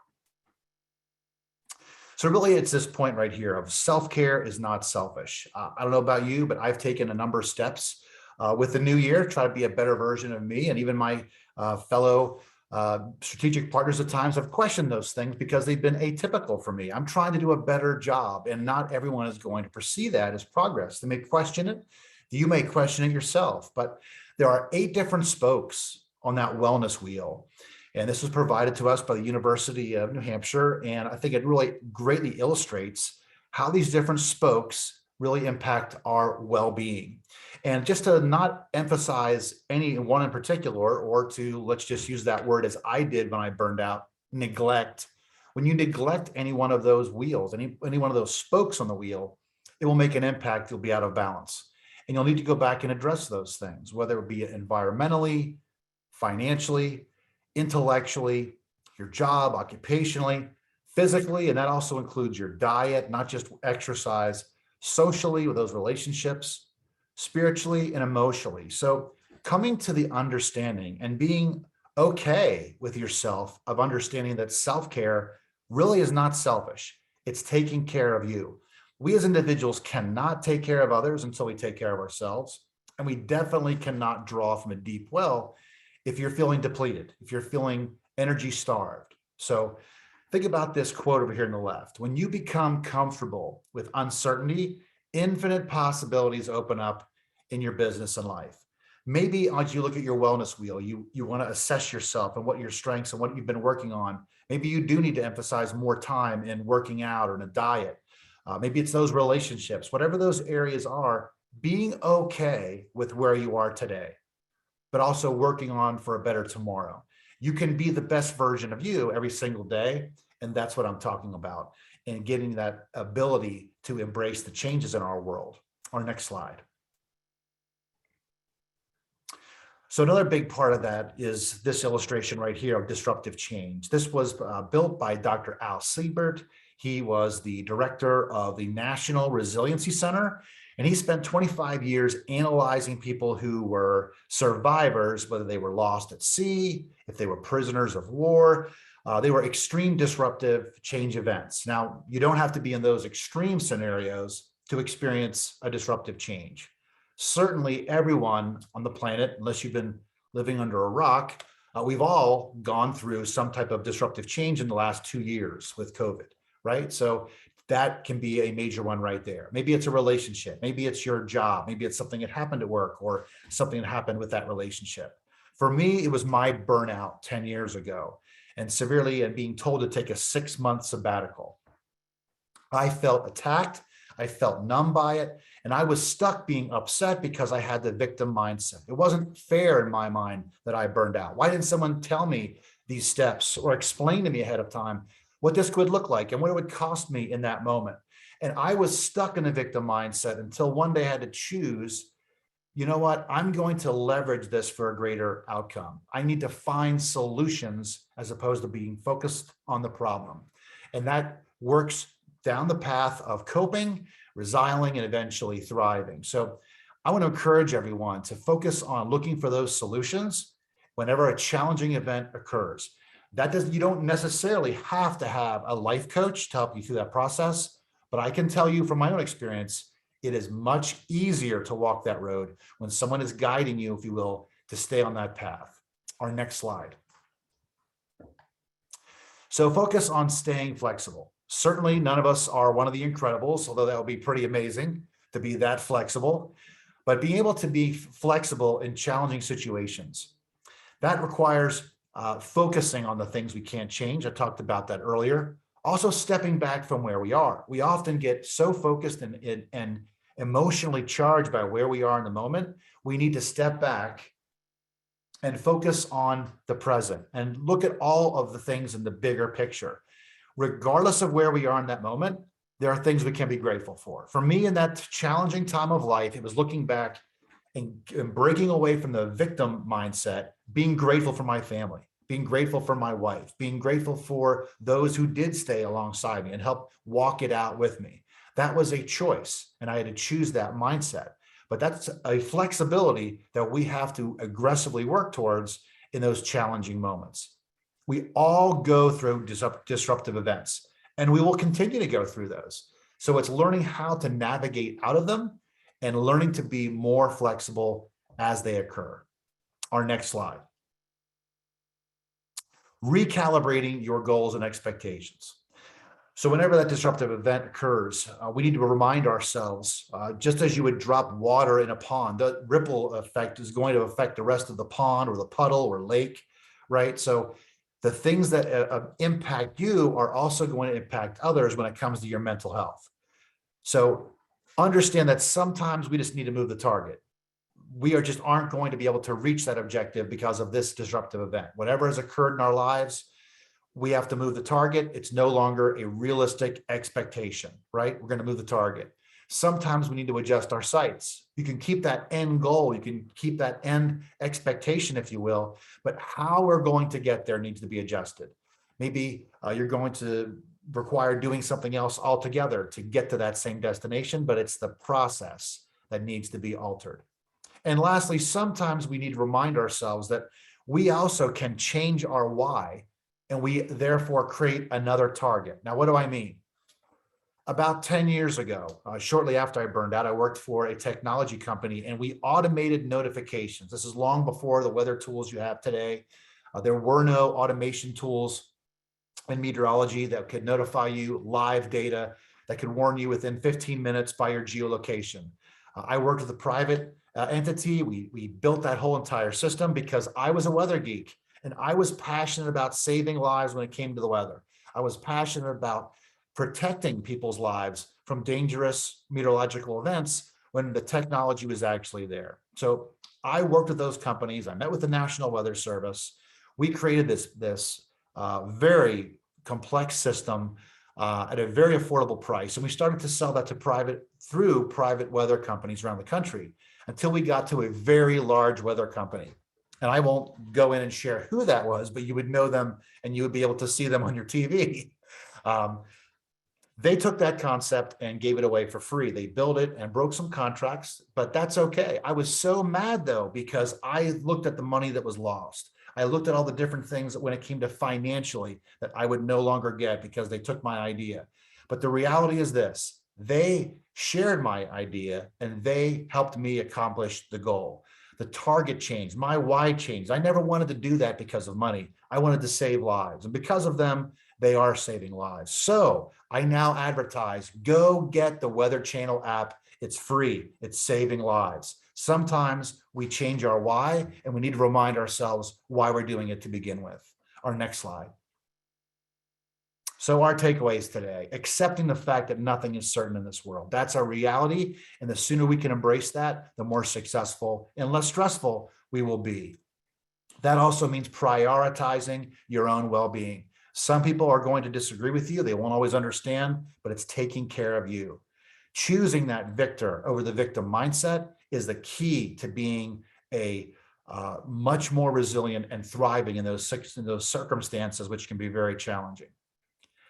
So really, it's this point right here of self-care is not selfish. I don't know about you, but I've taken a number of steps with the new year, try to be a better version of me, and even my fellow strategic partners at times have questioned those things because they've been atypical for me. I'm trying to do a better job, and not everyone is going to perceive that as progress. They may question it. You may question it yourself, but there are 8 different spokes on that wellness wheel. And this was provided to us by the University of New Hampshire. And I think it really greatly illustrates how these different spokes really impact our well-being. And just to not emphasize any one in particular, or to, let's just use that word as I did when I burned out, neglect. When you neglect any one of those wheels, any one of those spokes on the wheel, it will make an impact. You'll be out of balance. And you'll need to go back and address those things, whether it be environmentally, financially, intellectually, your job, occupationally, physically, and that also includes your diet, not just exercise, socially with those relationships, spiritually and emotionally. So coming to the understanding and being okay with yourself of understanding that self-care really is not selfish. It's taking care of you. We as individuals cannot take care of others until we take care of ourselves. And we definitely cannot draw from a deep well if you're feeling depleted, if you're feeling energy starved. So think about this quote over here on the left. When you become comfortable with uncertainty, infinite possibilities open up in your business and life. Maybe as you look at your wellness wheel, you want to assess yourself and what your strengths and what you've been working on. Maybe you do need to emphasize more time in working out or in a diet. Maybe it's those relationships, whatever those areas are, being okay with where you are today, but also working on for a better tomorrow. You can be the best version of you every single day. And that's what I'm talking about, and getting that ability to embrace the changes in our world. Our next slide. So another big part of that is this illustration right here of disruptive change. This was built by Dr. Al Siebert. He was the director of the National Resiliency Center, and he spent 25 years analyzing people who were survivors, whether they were lost at sea, if they were prisoners of war. They were extreme disruptive change events. Now, you don't have to be in those extreme scenarios to experience a disruptive change. Certainly everyone on the planet, unless you've been living under a rock, we've all gone through some type of disruptive change in the last 2 years with COVID, right? So that can be a major one right there. Maybe it's a relationship, maybe it's your job, maybe it's something that happened at work or something that happened with that relationship. For me, it was my burnout 10 years ago, and severely and being told to take a 6-month sabbatical. I felt attacked, I felt numb by it, and I was stuck being upset because I had the victim mindset. It wasn't fair in my mind that I burned out. Why didn't someone tell me these steps or explain to me ahead of time what this could look like and what it would cost me in that moment. And I was stuck in a victim mindset until one day I had to choose, you know what, I'm going to leverage this for a greater outcome. I need to find solutions as opposed to being focused on the problem. And that works down the path of coping, resilient, and eventually thriving. So I want to encourage everyone to focus on looking for those solutions whenever a challenging event occurs. You don't necessarily have to have a life coach to help you through that process, but I can tell you from my own experience, it is much easier to walk that road when someone is guiding you, if you will, to stay on that path. Our next slide. So focus on staying flexible. Certainly none of us are one of the Incredibles, although that would be pretty amazing to be that flexible, but being able to be flexible in challenging situations. That requires focusing on the things we can't change. I talked about that earlier. Also stepping back from where we are. We often get so focused and emotionally charged by where we are in the moment. We need to step back and focus on the present and look at all of the things in the bigger picture. Regardless of where we are in that moment, there are things we can be grateful for. For me, in that challenging time of life, it was looking back and breaking away from the victim mindset, being grateful for my family, being grateful for my wife, being grateful for those who did stay alongside me and help walk it out with me. That was a choice, and I had to choose that mindset. But that's a flexibility that we have to aggressively work towards in those challenging moments. We all go through disruptive events, and we will continue to go through those. So it's learning how to navigate out of them and learning to be more flexible as they occur. Our next slide. Recalibrating your goals and expectations. So whenever that disruptive event occurs, we need to remind ourselves, just as you would drop water in a pond, the ripple effect is going to affect the rest of the pond or the puddle or lake, right? So the things that impact you are also going to impact others when it comes to your mental health. So understand that sometimes we just need to move the target. We just aren't going to be able to reach that objective because of this disruptive event. Whatever has occurred in our lives, we have to move the target. It's no longer a realistic expectation, right? We're going to move the target. Sometimes we need to adjust our sights. You can keep that end goal, you can keep that end expectation, if you will, but how we're going to get there needs to be adjusted. Maybe you're going to require doing something else altogether to get to that same destination, but it's the process that needs to be altered. And lastly, sometimes we need to remind ourselves that we also can change our why, and we therefore create another target. Now, what do I mean? About 10 years ago, shortly after I burned out, I worked for a technology company and we automated notifications. This is long before the weather tools you have today. There were no automation tools in meteorology that could notify you live data that could warn you within 15 minutes by your geolocation. I worked with a private entity. We built that whole entire system because I was a weather geek and I was passionate about saving lives when it came to the weather. I was passionate about protecting people's lives from dangerous meteorological events when the technology was actually there. So I worked with those companies. I met with the National Weather Service. We created this very complex system at a very affordable price. And we started to sell that to through private weather companies around the country until we got to a very large weather company. And I won't go in and share who that was, but you would know them and you would be able to see them on your TV. They took that concept and gave it away for free. They built it and broke some contracts, but that's okay. I was so mad though, because I looked at the money that was lost. I looked at all the different things that when it came to financially that I would no longer get because they took my idea. But the reality is this, they shared my idea and they helped me accomplish the goal. The target changed, my why changed. I never wanted to do that because of money. I wanted to save lives. And because of them, they are saving lives. So I now advertise, go get the Weather Channel app. It's free. It's saving lives. Sometimes we change our why and we need to remind ourselves why we're doing it to begin with. Our next slide. So our takeaways today, accepting the fact that nothing is certain in this world. That's our reality. And the sooner we can embrace that, the more successful and less stressful we will be. That also means prioritizing your own well-being. Some people are going to disagree with you. They won't always understand, but it's taking care of you. Choosing that victor over the victim mindset is the key to being a much more resilient and thriving in those circumstances, which can be very challenging.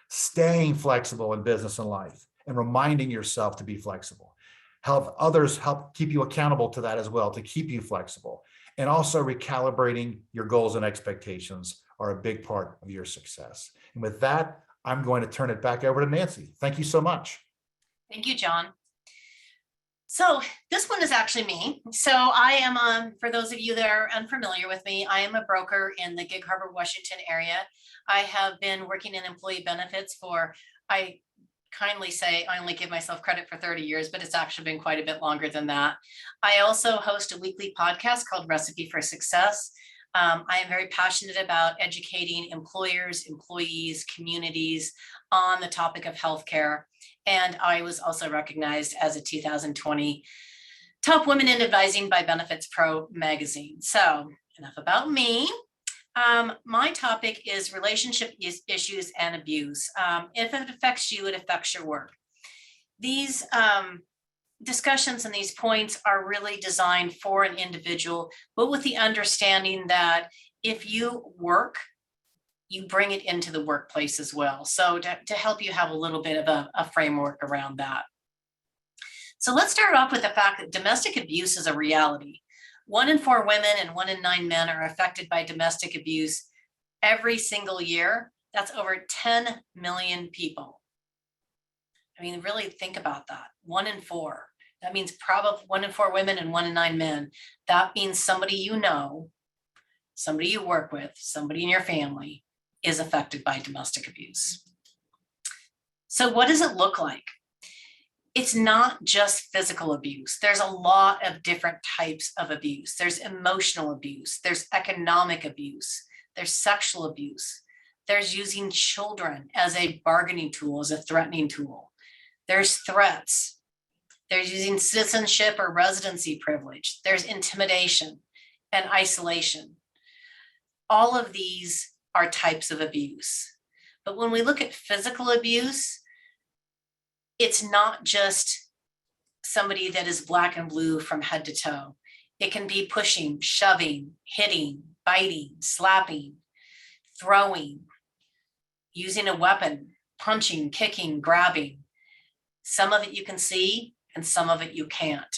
Staying flexible in business and life and reminding yourself to be flexible. Help others help keep you accountable to that as well, to keep you flexible. And also recalibrating your goals and expectations are a big part of your success. And with that, I'm going to turn it back over to Nancy. Thank you so much. Thank you, John. So this one is actually me. So I am, for those of you that are unfamiliar with me, I am a broker in the Gig Harbor, Washington area. I have been working in employee benefits for, I kindly say I only give myself credit for 30 years, but it's actually been quite a bit longer than that. I also host a weekly podcast called Recipe for Success. I am very passionate about educating employers, employees, communities on the topic of healthcare. And I was also recognized as a 2020 Top Women in Advising by Benefits Pro magazine. So enough about me. My topic is relationship issues and abuse. If it affects you, it affects your work. These discussions and these points are really designed for an individual, but with the understanding that if you work, you bring it into the workplace as well. So to help you have a little bit of a framework around that. So let's start off with the fact that domestic abuse is a reality. 1 in 4 women and 1 in 9 men are affected by domestic abuse every single year. That's over 10 million people. I mean, really think about that. 1 in 4. That means probably 1 in 4 women and 1 in 9 men. That means somebody you know, somebody you work with, somebody in your family is affected by domestic abuse. So what does it look like? It's not just physical abuse. There's a lot of different types of abuse. There's emotional abuse. There's economic abuse. There's sexual abuse. There's using children as a bargaining tool, as a threatening tool. There's threats. There's using citizenship or residency privilege. There's intimidation and isolation. All of these are types of abuse. But when we look at physical abuse, it's not just somebody that is black and blue from head to toe. It can be pushing, shoving, hitting, biting, slapping, throwing, using a weapon, punching, kicking, grabbing. Some of it you can see and some of it you can't.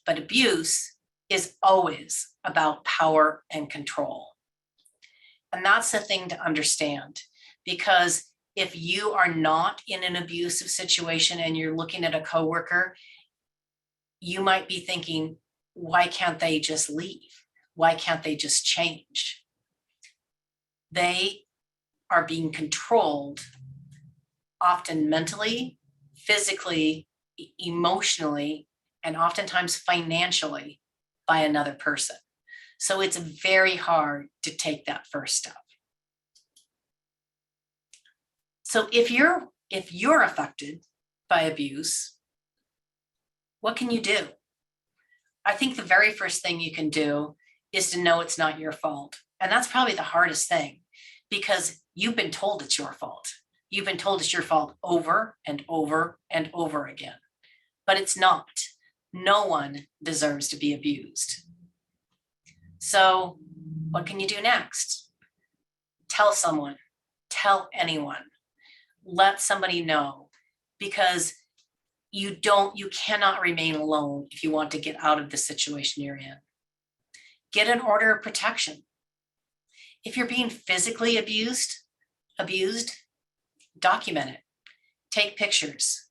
But abuse is always about power and control. And that's the thing to understand, because if you are not in an abusive situation and you're looking at a coworker, you might be thinking, why can't they just leave? Why can't they just change? They are being controlled, often mentally, physically, emotionally, and oftentimes financially by another person. So it's very hard to take that first step. So if you're affected by abuse, what can you do? I think the very first thing you can do is to know it's not your fault. And that's probably the hardest thing, because you've been told it's your fault. You've been told it's your fault over and over and over again, but it's not. No one deserves to be abused. So what can you do next? Tell someone, tell anyone, let somebody know, because you cannot remain alone if you want to get out of the situation you're in. Get an order of protection. If you're being physically abused, document it. Take pictures,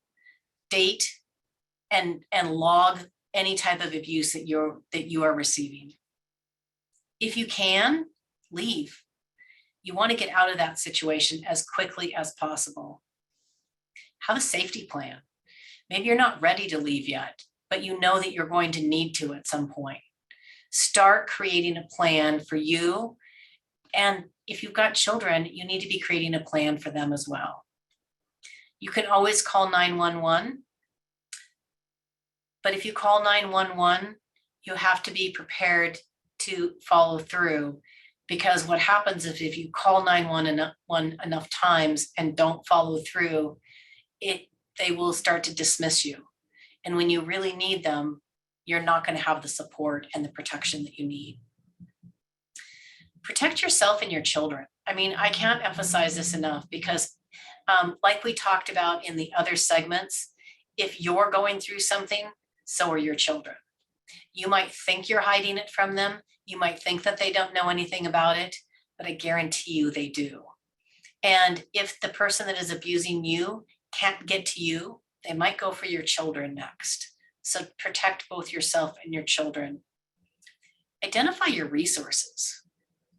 date, and log any type of abuse that you are receiving. If you can, leave. You want to get out of that situation as quickly as possible. Have a safety plan. Maybe you're not ready to leave yet, but you know that you're going to need to at some point. Start creating a plan for you. And if you've got children, you need to be creating a plan for them as well. You can always call 911. But if you call 911, you have to be prepared to follow through, Because what happens if you call 911 enough times and don't follow through, they will start to dismiss you. And when you really need them, you're not going to have the support and the protection that you need. Protect yourself and your children. I mean, I can't emphasize this enough because like we talked about in the other segments, if you're going through something, so are your children. You might think you're hiding it from them. You might think that they don't know anything about it, but I guarantee you they do. And if the person that is abusing you can't get to you, they might go for your children next. So protect both yourself and your children. Identify your resources.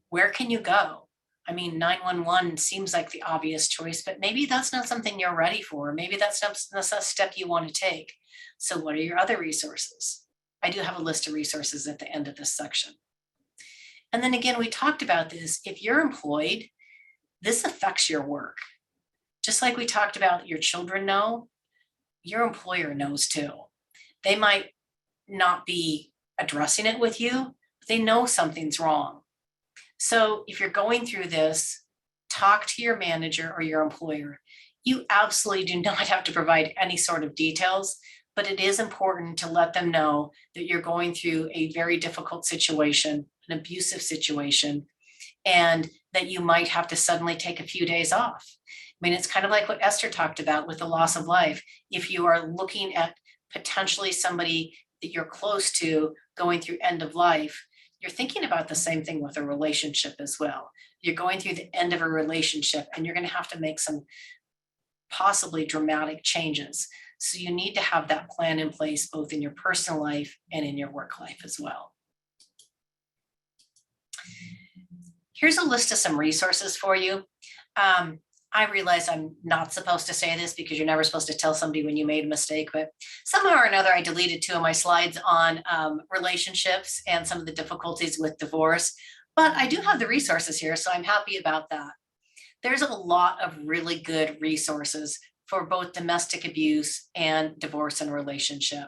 Where can you go? I mean, 911 seems like the obvious choice, but maybe that's not something you're ready for. Maybe that's not a step you want to take. So what are your other resources? I do have a list of resources at the end of this section. And then again, we talked about this. If you're employed, this affects your work. Just like we talked about your children know, your employer knows too. They might not be addressing it with you, but they know something's wrong. So if you're going through this, talk to your manager or your employer. You absolutely do not have to provide any sort of details, but it is important to let them know that you're going through a very difficult situation, an abusive situation, and that you might have to suddenly take a few days off. I mean, it's kind of like what Esther talked about with the loss of life. If you are looking at potentially somebody that you're close to going through end of life, you're thinking about the same thing with a relationship as well. You're going through the end of a relationship and you're going to have to make some possibly dramatic changes. So you need to have that plan in place, both in your personal life and in your work life as well. Here's a list of some resources for you. I realize I'm not supposed to say this because you're never supposed to tell somebody when you made a mistake, but somehow or another, I deleted 2 of my slides on relationships and some of the difficulties with divorce, but I do have the resources here, so I'm happy about that. There's a lot of really good resources for both domestic abuse and divorce and relationship.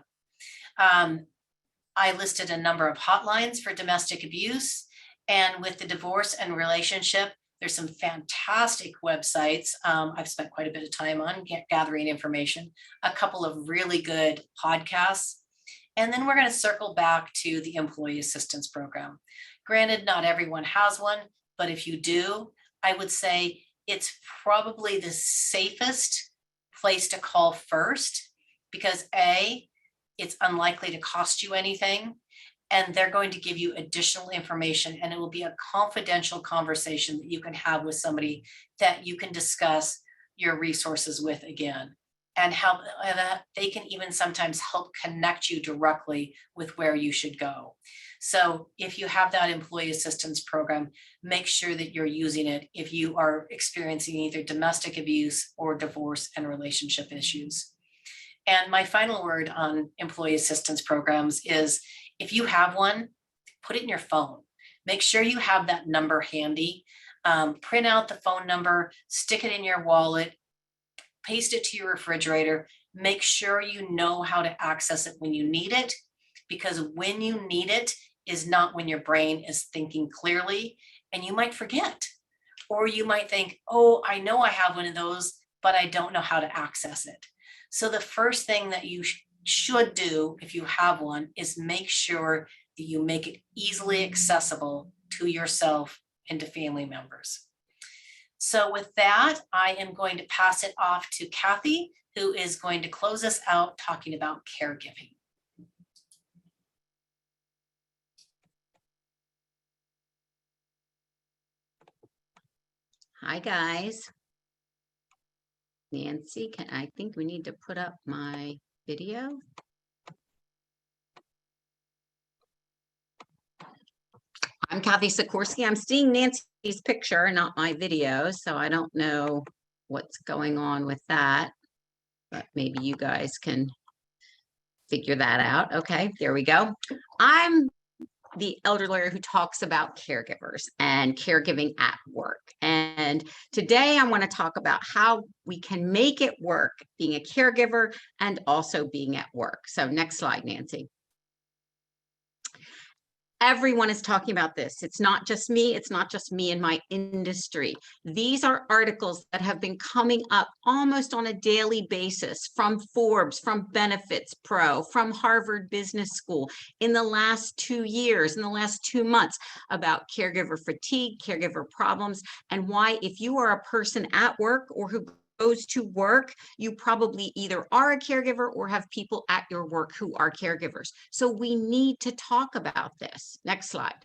I listed a number of hotlines for domestic abuse, and with the divorce and relationship, there's some fantastic websites. I've spent quite a bit of time on gathering information, a couple of really good podcasts. And then we're going to circle back to the Employee Assistance Program. Granted, not everyone has one, but if you do, I would say it's probably the safest place to call first because A, it's unlikely to cost you anything. And they're going to give you additional information, and it will be a confidential conversation that you can have with somebody that you can discuss your resources with again, and how they can even sometimes help connect you directly with where you should go. So if you have that employee assistance program, make sure that you're using it if you are experiencing either domestic abuse or divorce and relationship issues. And my final word on employee assistance programs is, if you have one, put it in your phone. Make sure you have that number handy. Print out the phone number, stick it in your wallet, paste it to your refrigerator. Make sure you know how to access it when you need it, because when you need it is not when your brain is thinking clearly, and you might forget. Or you might think, oh, I know I have one of those, but I don't know how to access it. So the first thing that you should do if you have one is make sure that you make it easily accessible to yourself and to family members. So with that, I am going to pass it off to Kathy, who is going to close us out talking about caregiving. Hi, guys. Nancy, I think we need to put up my video. I'm Kathy Sikorsky. I'm seeing Nancy's picture, not my video, so I don't know what's going on with that, but maybe you guys can figure that out. Okay, there we go. I'm the elder lawyer who talks about caregivers and caregiving at work. And today I want to talk about how we can make it work being a caregiver and also being at work. So next slide, Nancy. Everyone is talking about this. It's not just me. It's not just me in my industry. These are articles that have been coming up almost on a daily basis from Forbes, from Benefits Pro, from Harvard Business School in the last 2 years, in the last 2 months, about caregiver fatigue, caregiver problems, and why if you are a person at work or who goes to work, you probably either are a caregiver or have people at your work who are caregivers. So we need to talk about this. Next slide.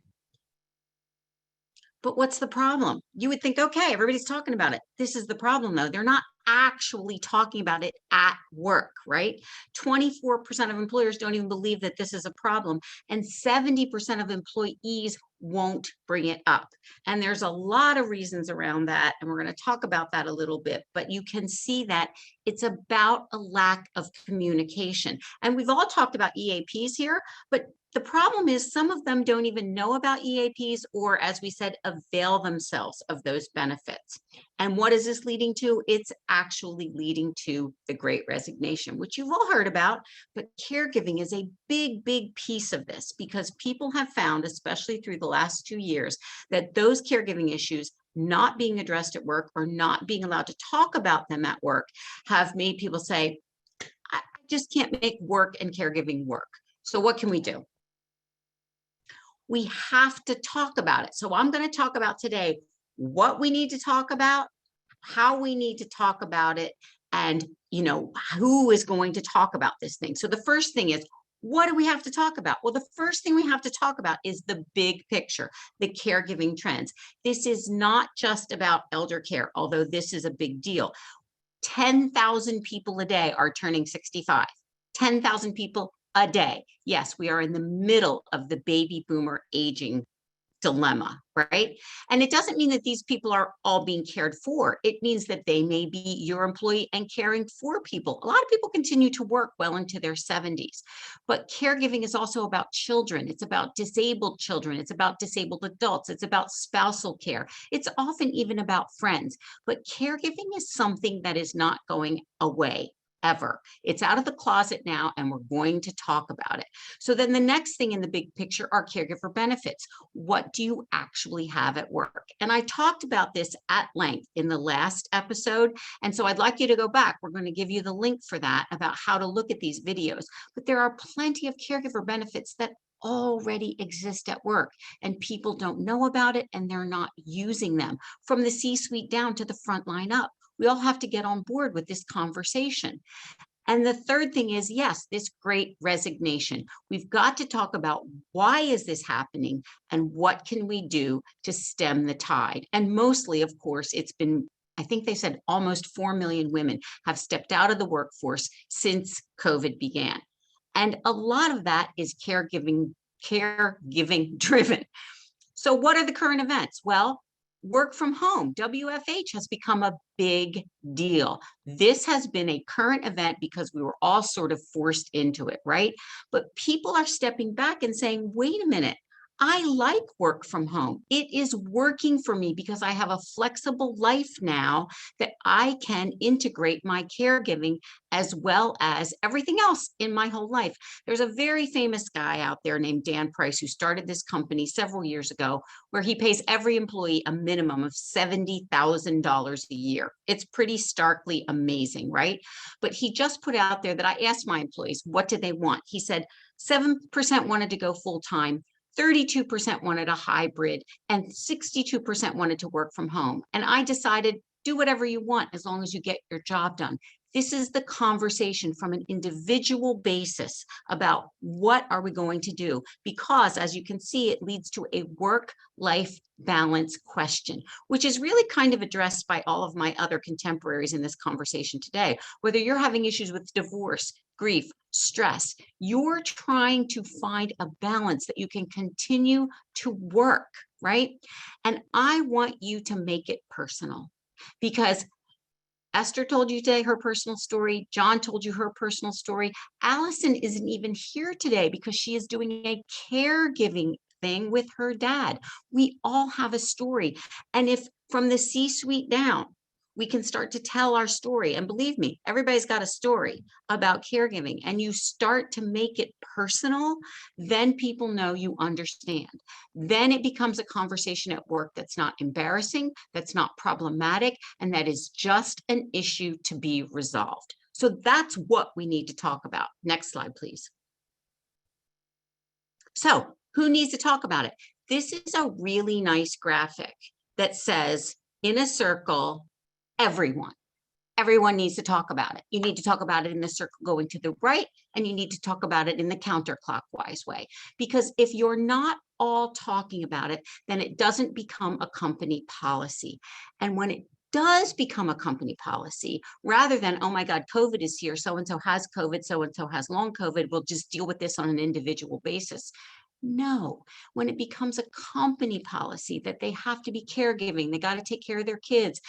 But what's the problem? You would think, okay, everybody's talking about it. This is the problem though. They're not actually talking about it at work, right? 24% of employers don't even believe that this is a problem, and 70% of employees won't bring it up. And there's a lot of reasons around that, and we're going to talk about that a little bit, but you can see that it's about a lack of communication. And we've all talked about EAPs here, but the problem is some of them don't even know about EAPs or, as we said, avail themselves of those benefits. And what is this leading to? It's actually leading to the Great Resignation, which you've all heard about, but caregiving is a big, big piece of this because people have found, especially through the last 2 years, that those caregiving issues not being addressed at work or not being allowed to talk about them at work have made people say, I just can't make work and caregiving work. So what can we do? We have to talk about it. So I'm going to talk about today what we need to talk about, how we need to talk about it, and who is going to talk about this thing. So the first thing is, what do we have to talk about? Well, the first thing we have to talk about is the big picture, the caregiving trends. This is not just about elder care, although this is a big deal. 10,000 people a day are turning 65. 10,000 people a day. Yes, we are in the middle of the baby boomer aging dilemma, right? And it doesn't mean that these people are all being cared for. It means that they may be your employee and caring for people. A lot of people continue to work well into their 70s, but caregiving is also about children. It's about disabled children. It's about disabled adults. It's about spousal care. It's often even about friends, but caregiving is something that is not going away. Ever. It's out of the closet now, and we're going to talk about it. So then the next thing in the big picture are caregiver benefits. What do you actually have at work? And I talked about this at length in the last episode. And so I'd like you to go back. We're going to give you the link for that about how to look at these videos. But there are plenty of caregiver benefits that already exist at work, and people don't know about it, and they're not using them from the C-suite down to the front line up. We all have to get on board with this conversation. And the third thing is, yes, this Great Resignation. We've got to talk about why is this happening and what can we do to stem the tide. And mostly, of course, it's been, I think they said almost 4 million women have stepped out of the workforce since COVID began. And a lot of that is caregiving driven. So what are the current events? Well, work from home, WFH, has become a big deal. This has been a current event because we were all sort of forced into it, right? But people are stepping back and saying, wait a minute, I like work from home. It is working for me because I have a flexible life now that I can integrate my caregiving as well as everything else in my whole life. There's a very famous guy out there named Dan Price who started this company several years ago where he pays every employee a minimum of $70,000 a year. It's pretty starkly amazing, right? But he just put out there that I asked my employees, what did they want? He said 7% wanted to go full time, 32% wanted a hybrid, and 62% wanted to work from home. And I decided, do whatever you want as long as you get your job done. This is the conversation from an individual basis about what are we going to do? Because as you can see, it leads to a work-life balance question, which is really kind of addressed by all of my other contemporaries in this conversation today. Whether you're having issues with divorce, grief, stress, you're trying to find a balance that you can continue to work, right? And I want you to make it personal because Esther told you today her personal story. John told you her personal story. Allison isn't even here today because she is doing a caregiving thing with her dad. We all have a story. And if from the C-suite down, we can start to tell our story. And believe me, everybody's got a story about caregiving, and you start to make it personal, then people know you understand. Then it becomes a conversation at work that's not embarrassing, that's not problematic, and that is just an issue to be resolved. So that's what we need to talk about. Next slide, please. So who needs to talk about it? This is a really nice graphic that says in a circle, everyone. Everyone needs to talk about it. You need to talk about it in the circle going to the right, and you need to talk about it in the counterclockwise way. Because if you're not all talking about it, then it doesn't become a company policy. And when it does become a company policy, rather than, oh my God, COVID is here, so-and-so has COVID, so-and-so has long COVID, we'll just deal with this on an individual basis. No, when it becomes a company policy that they have to be caregiving, they got to take care of their kids,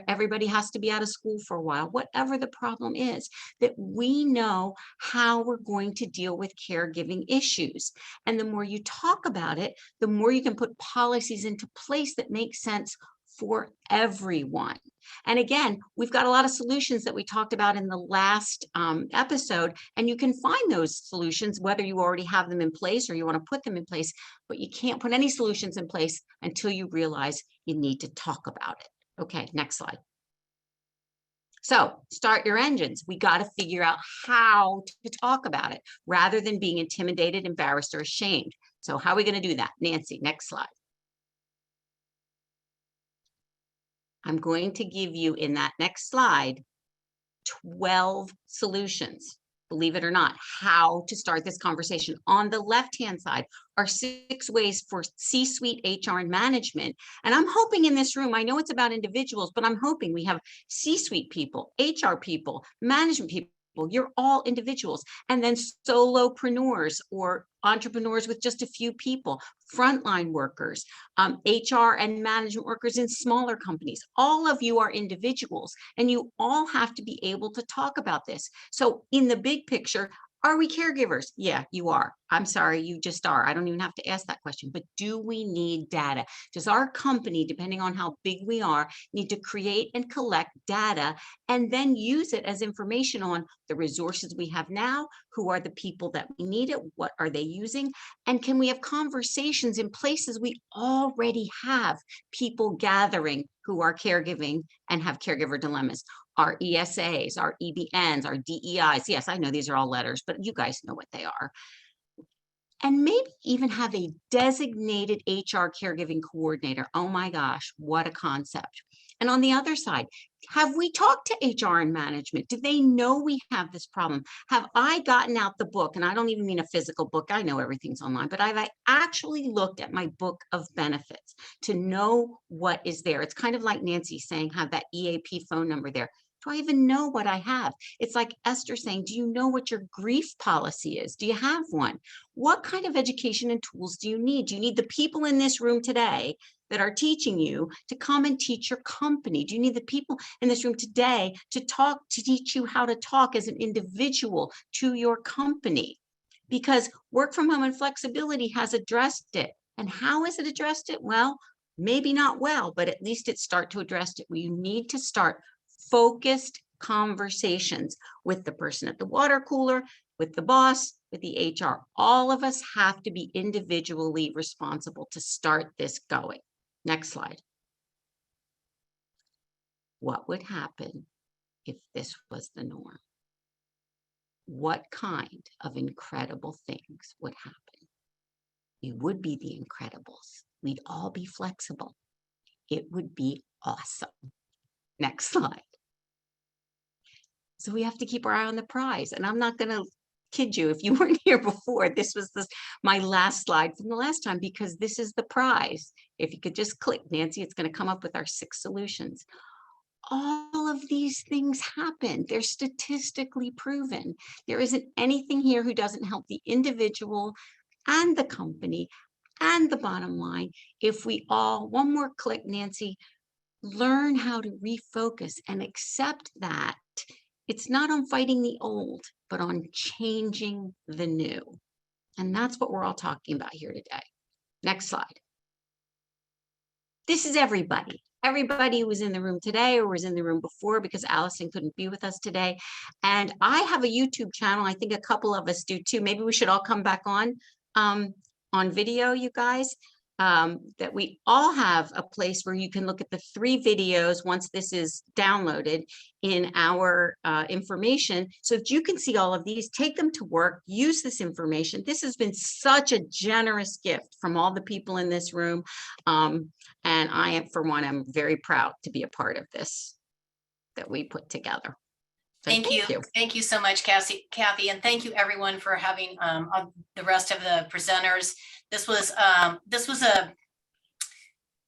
everybody has to be out of school for a while, whatever the problem is, that we know how we're going to deal with caregiving issues. And the more you talk about it, the more you can put policies into place that make sense for everyone. And again, we've got a lot of solutions that we talked about in the last episode, and you can find those solutions whether you already have them in place or you want to put them in place, but you can't put any solutions in place until you realize you need to talk about it. Okay, next slide. So start your engines. We got to figure out how to talk about it rather than being intimidated, embarrassed, or ashamed. So how are we going to do that? Nancy, next slide. I'm going to give you in that next slide 12 solutions, believe it or not, how to start this conversation. On the left-hand side are 6 ways for C-suite HR and management. And I'm hoping in this room, I know it's about individuals, but I'm hoping we have C-suite people, HR people, management people. You're all individuals, and then solopreneurs or entrepreneurs with just a few people, frontline workers, HR and management workers in smaller companies. All of you are individuals, and you all have to be able to talk about this. So in the big picture, are we caregivers? Yeah, you are. I'm sorry, you just are. I don't even have to ask that question, but do we need data? Does our company, depending on how big we are, need to create and collect data and then use it as information on the resources we have now? Who are the people that we need it? What are they using? And can we have conversations in places we already have people gathering who are caregiving and have caregiver dilemmas? Our ESAs, our EBNs, our DEIs. Yes, I know these are all letters, but you guys know what they are. And maybe even have a designated HR caregiving coordinator. Oh my gosh, what a concept. And on the other side, have we talked to HR and management? Do they know we have this problem? Have I gotten out the book? And I don't even mean a physical book. I know everything's online, but have I actually looked at my book of benefits to know what is there? It's kind of like Nancy saying, have that EAP phone number there. Do I even know what I have? It's like Esther saying, do you know what your grief policy is? Do you have one? What kind of education and tools do you need? Do you need the people in this room today that are teaching you to come and teach your company? Do you need the people in this room today to teach you how to talk as an individual to your company? Because work from home and flexibility has addressed it. And how has it addressed it? Well, maybe not well, but at least it's start to address it. You need to start focused conversations with the person at the water cooler, with the boss, with the HR. All of us have to be individually responsible to start this going. Next slide. What would happen if this was the norm? What kind of incredible things would happen? We would be the Incredibles. We'd all be flexible. It would be awesome. Next slide. So we have to keep our eye on the prize. And I'm not going to kid you, if you weren't here before, this was my last slide from the last time, because this is the prize. If you could just click, Nancy, it's going to come up with our 6 solutions. All of these things happen. They're statistically proven. There isn't anything here who doesn't help the individual and the company and the bottom line. If we all, one more click, Nancy, learn how to refocus and accept that it's not on fighting the old, but on changing the new. And that's what we're all talking about here today. Next slide. This is everybody. everybody who was in the room today or was in the room before, because Allison couldn't be with us today. And I have a YouTube channel. I think a couple of us do too. Maybe we should all come back on video, you guys. That we all have a place where you can look at the 3 videos once this is downloaded in our information, so that you can see all of these, take them to work, use this information. This has been such a generous gift from all the people in this room. And I am, for one, I'm very proud to be a part of this that we put together. So Thank you. Thank you so much, Kathy, and thank you everyone for having the rest of the presenters. This was a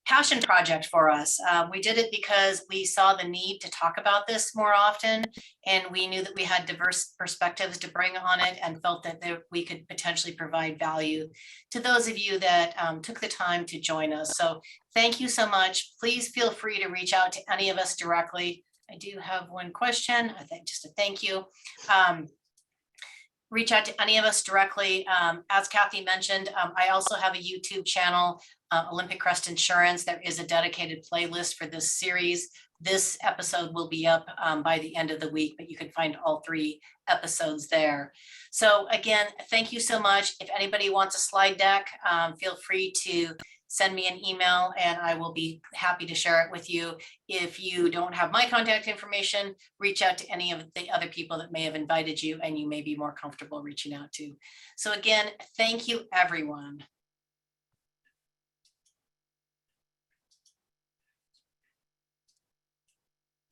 passion project for us. We did it because we saw the need to talk about this more often, and we knew that we had diverse perspectives to bring on it, and felt that we could potentially provide value to those of you that took the time to join us. So thank you so much. Please feel free to reach out to any of us directly. I do have one question. I think just a thank you. Reach out to any of us directly. As Kathy mentioned, I also have a YouTube channel, Olympic Crest Insurance. There is a dedicated playlist for this series. This episode will be up by the end of the week, but you can find all 3 episodes there. So again, thank you so much. If anybody wants a slide deck, feel free to send me an email and I will be happy to share it with you. If you don't have my contact information, reach out to any of the other people that may have invited you and you may be more comfortable reaching out to. So again, thank you, everyone.